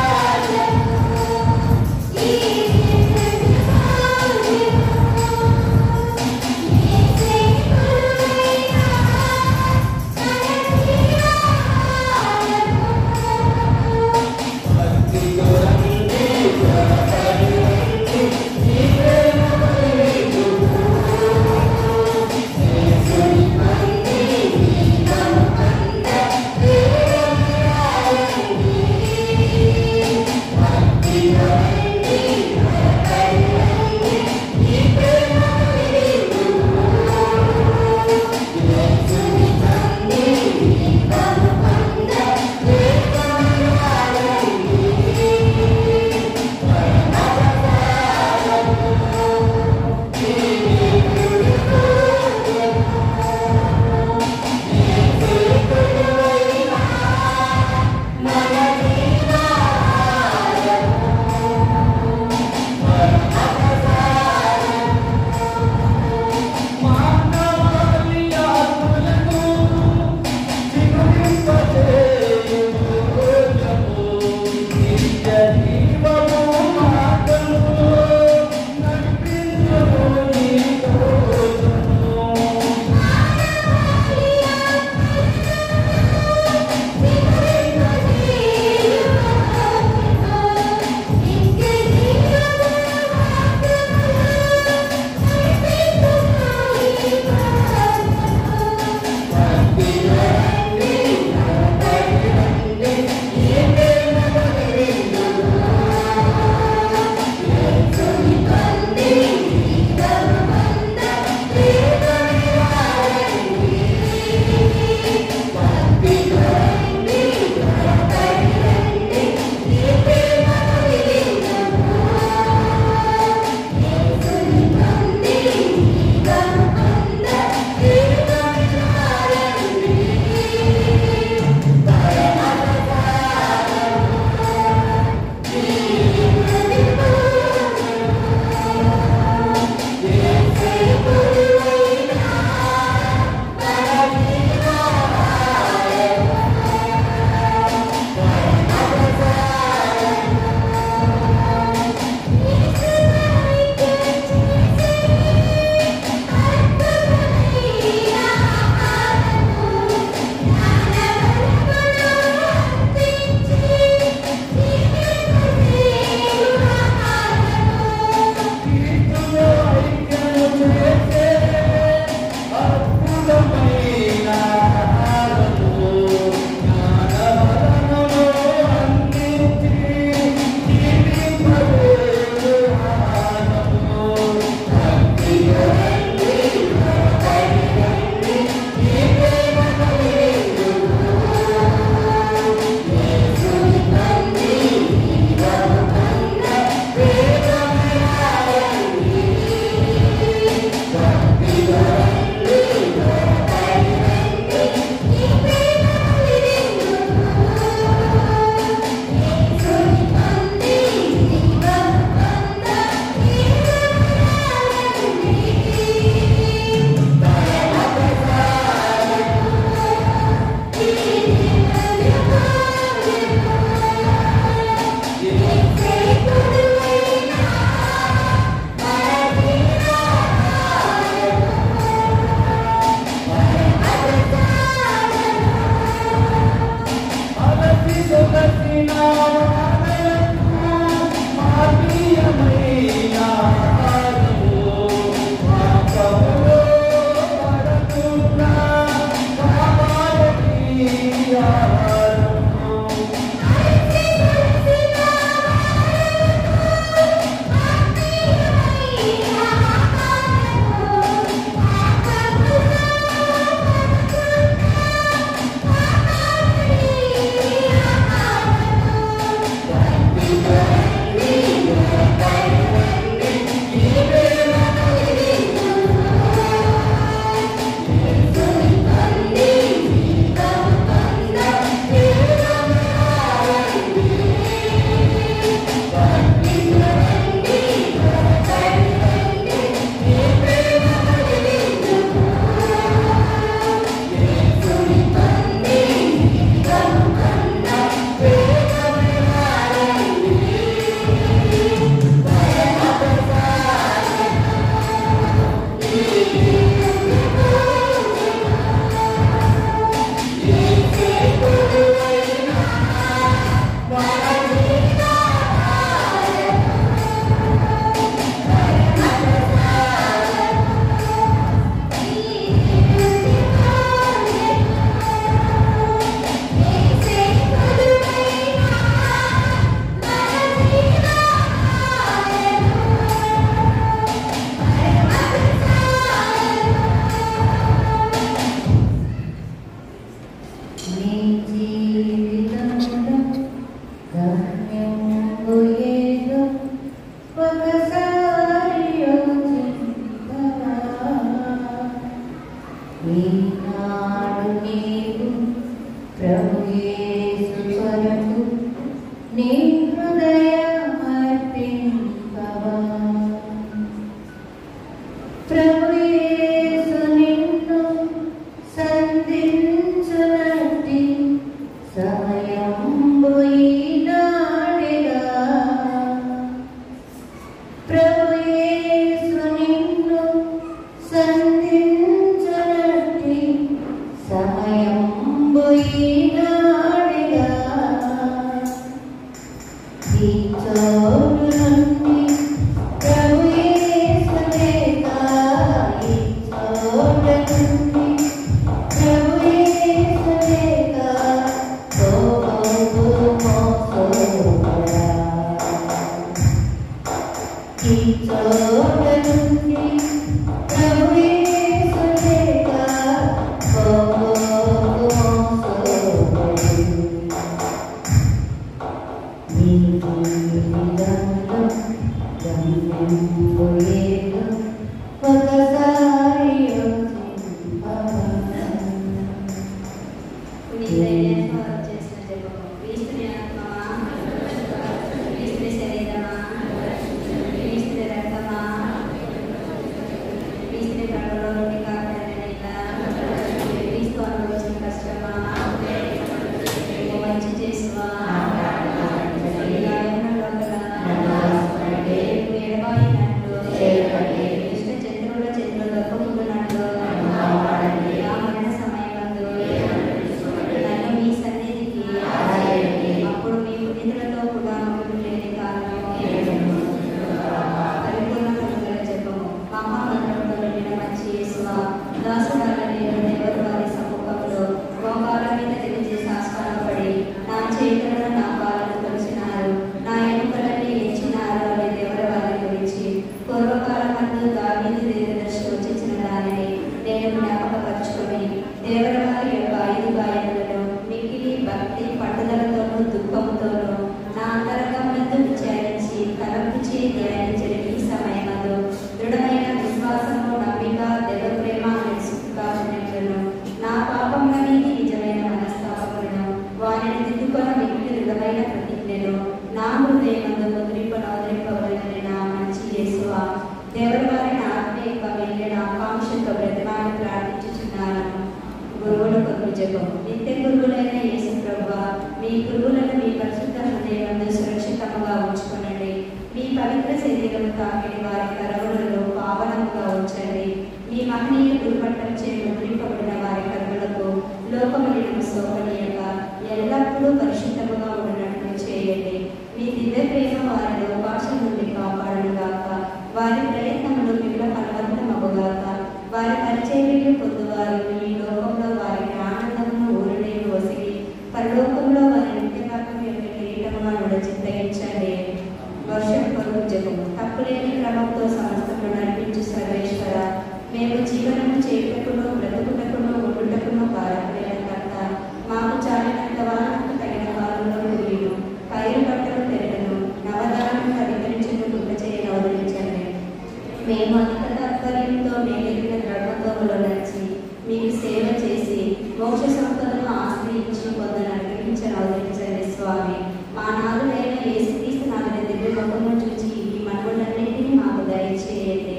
Speaker 2: ప్రసాదము ఈ దివ్య భోజనము యేసే కొలువైన మన ఈనాడు నీవు ప్రభు యేసు కొరకు నీ హృదయమర్పింపవా. ప్రభు యేసు నిన్ను సంధించునట్టి సమయంబు ఈనాడేగా. ప్రభు యేసు నిన్ను సంధించునట్టి సమయంబు ఈనాడేగా. ఈ చోటు నుండి ప్రభు యేసు లేక, ఈ చోటు నుండి ప్రభు యేసు లేక మోసోడా. ఈ చోటు నుండి ప్రభు యేసు లేక మోసోడా. నీ జీవితంలో గమ్యంబోయేదో ఒకసారి యోచింపవా. నిత్య గురువులైన యేసు ప్రభువా, మీ గురువులను మీ పరిశుద్ధ హృదయమందు సురక్షితంగా ఉంచుకొనండి. మీ పవిత్ర శరీరం తాకిడి వారి కరవులలో పావనముగా ఉంచండి. మీ మహనీయ గురుపట్టం చే ముద్రింపబడిన వారి కరువులకు లోకములను సోకనీయక ఎల్లప్పుడూ పరిశుద్ధముగా ఉన్నట్లు చేయండి. మీ దివ్య ప్రేమ వారిలో భాష నుండి కాపాడుగాక. వారి ప్రయత్నములు మిగుల ఫలవంతమగుగాక. వారి పరిచర్యలు పొందువారు ఈ లోకంలో వారికి ఆనందమును ఊరిని వసిగి పరలోకంలో వారి నిత్యకాలం యొక్క కిరీటముగా చిత్తగించండి. వర్షం కొరకు జపము తప్పులేని క్రమంతో సమస్తము నడిపించు సర్వేశ్వర, మేము జీవనము చేయుటకును బ్రతుకుటకును ఉండుటకును కారకులైన కర్త, మాకు చాలినంత వానకు తగిన కాలంలో కూలీను పైరు పంటలు పెరగను నవధానము అధికరించను కృపచేయను అవతరించండి. మేము అధిక తాత్పర్యంతో మేలిన ద్రవ్యతోములో నడిచి మీకు సేవ చేసి మోక్ష సంపదను ఆశ్రయించి పొందని అనుగ్రహించని అవతరించండి స్వామి. మా నాదులైన యేసుక్రీస్తు నామమున దివ్య ముఖమును చూచి ఈ మనవులన్నింటినీ మాకు దయచేయండి.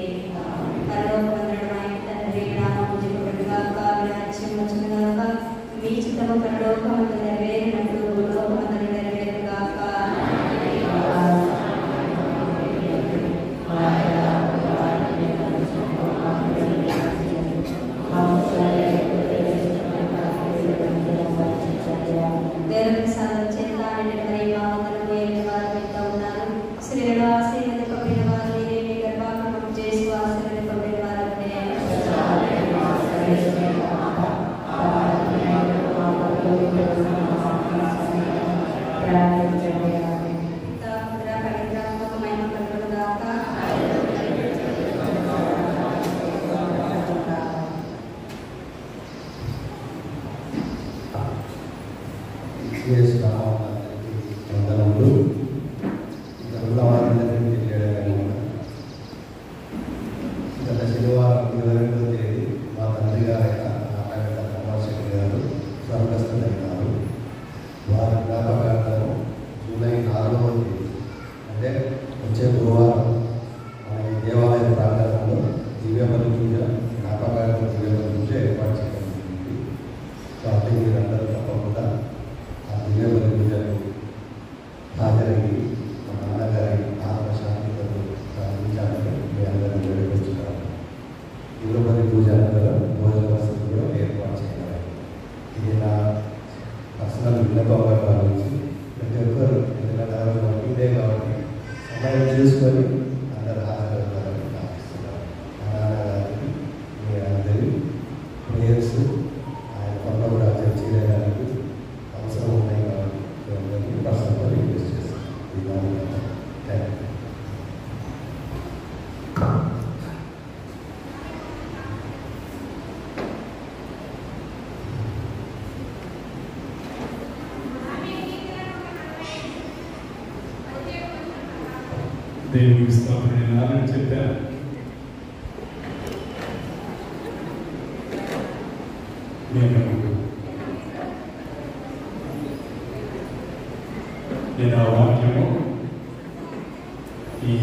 Speaker 2: పరలోకమందున్న మా తండ్రి, నామము పూజింపబడుగాక, మీ రాజ్యం వచ్చునుగాక, మీ చిత్తము పరలోకమందు నెరవేరినట్లు భూలోకమందు నెరవేరుగాక. దేవుని సాధన చేతాన్ని మరి మా వందనము ఏమి వారు ఎంత ఉన్నారు. స్త్రీలు ఆశీర్వదింపబడిన వారు మీరే, మీ గర్భాధానం చేసి ఆశీర్వదింపబడిన వారు
Speaker 6: వందనములు. ఇక్కడ ఉన్న వారందరికీ తెలియడం గత శనివారం 28వ తేదీ మా తండ్రి గారైన పూజ జ్ఞాపకార్థ పూజ ఏర్పాటు చేయడం జరిగింది. కాబట్టి మీరందరూ తప్పకుండా ఆ దివ్యబలి పూజకు హాజరయ్యి మా నాన్నగారి ఆత్మశాంతితో సాధించాలని మీ అందరినీ వేడుకొచ్చున్నాను. దివ్యబలి పూజ అనంతరం భోజన వసతి కూడా ఏర్పాటు చేయాలి. ఇది నా పర్సనల్ విన్నపంగా భావించి ప్రతి ఒక్కరు ఎందుకంటే ఇదే కాబట్టి సమయం చూసుకొని అందరూ హాజరవుతారని భావిస్తున్నాను. మా నాన్నగారికి మీ అందరి ప్రేయర్స్ ఆయన పనులు కూడా చర్చ చేయడానికి అవసరం ఉన్నాయి కాబట్టి పర్సనల్గా రిక్వెస్ట్ చేస్తాను. Thank you.
Speaker 3: దేవునికి స్తోత్రం. నేను ఆల్రెడీ చెప్పాను, నేను ఆ వాక్యము ఈ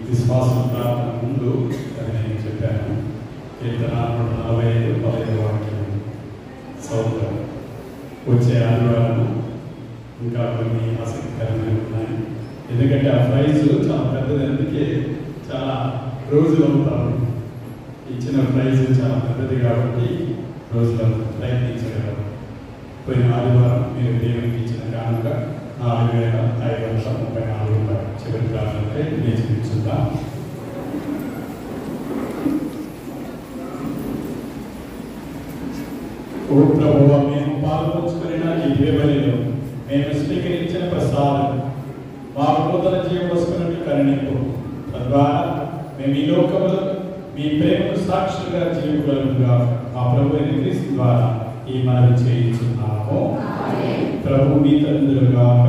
Speaker 3: విశ్వాసం ప్రార్థన ముందు అది నేను చెప్పాను. కీర్తన 45 వాక్యం సౌకర్యం వచ్చే ఆదివారం ఇంకా కొన్ని ఆసక్తికరమైనవి ఉన్నాయి. ఎందుకంటే ఆ ప్రైజ్ చాలా పెద్దది, అందుకే చాలా రోజులు అవుతారు. ఇచ్చిన ప్రైజ్ చాలా పెద్దది కాబట్టి రోజులు ప్రయత్నించగలరు. పోయిన ఆదివారం మీరు దేవునికి ఇచ్చిన కానుక 4,534 చివరి ప్రార్థనపై నేను చూపించుకుందాం. ఓ ప్రభువా, మేము పాల్పంచుకున్న ఈ దివ్యబలిలో మేము స్వీకరించిన ప్రసాదం మాకు నూతన జీవం వస్తున్నట్టు కరుణింపు. తద్వారా మేము ఈ లోకంలో మీ ప్రేమకు సాక్షులుగా జీవికులుగా మా ప్రభు అయిన క్రీస్తు ద్వారా ఈ మనవి చేయించున్నాము. ప్రభు మీ తండ్రులుగాక,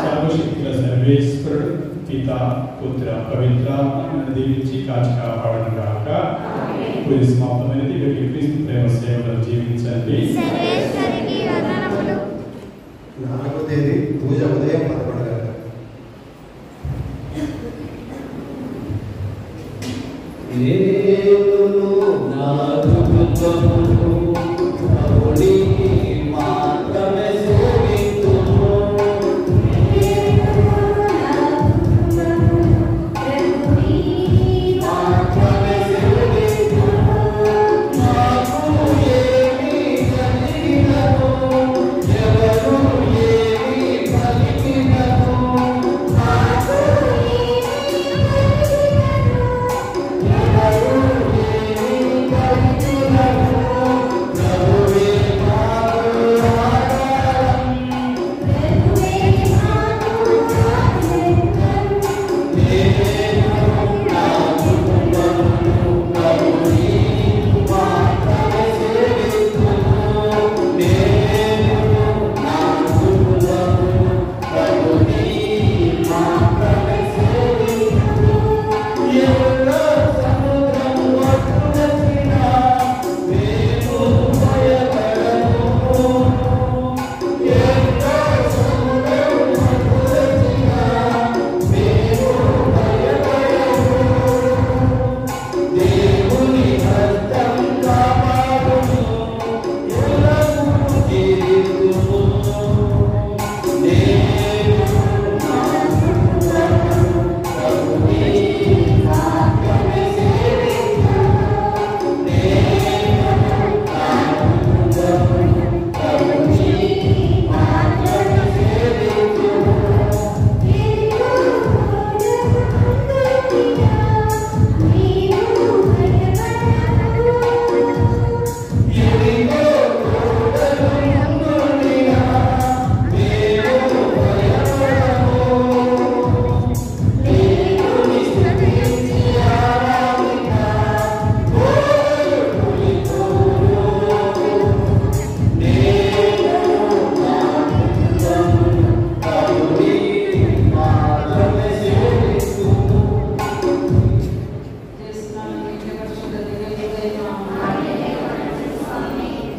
Speaker 3: సర్వశక్తుల సర్వేశ్వరుడు పిత పుత్ర పవిత్రాత్మ దీవించి కాచి కాపాడను గాక. పూజ సమాప్తమైనది. వీటి క్రీస్తు ప్రేమ సేవలో జీవించండి.
Speaker 6: 4వ తేదీ పూజ ఉదయం 11 గంటలకు.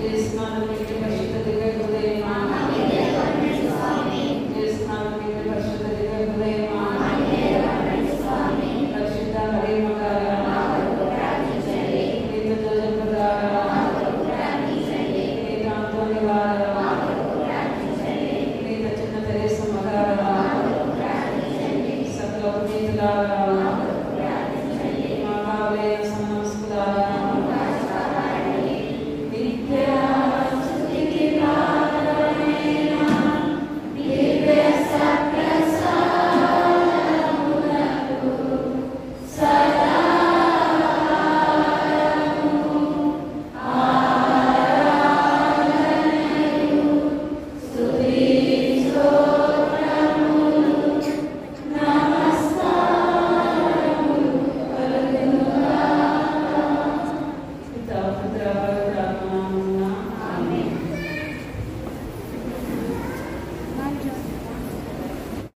Speaker 1: చేస్తున్నాను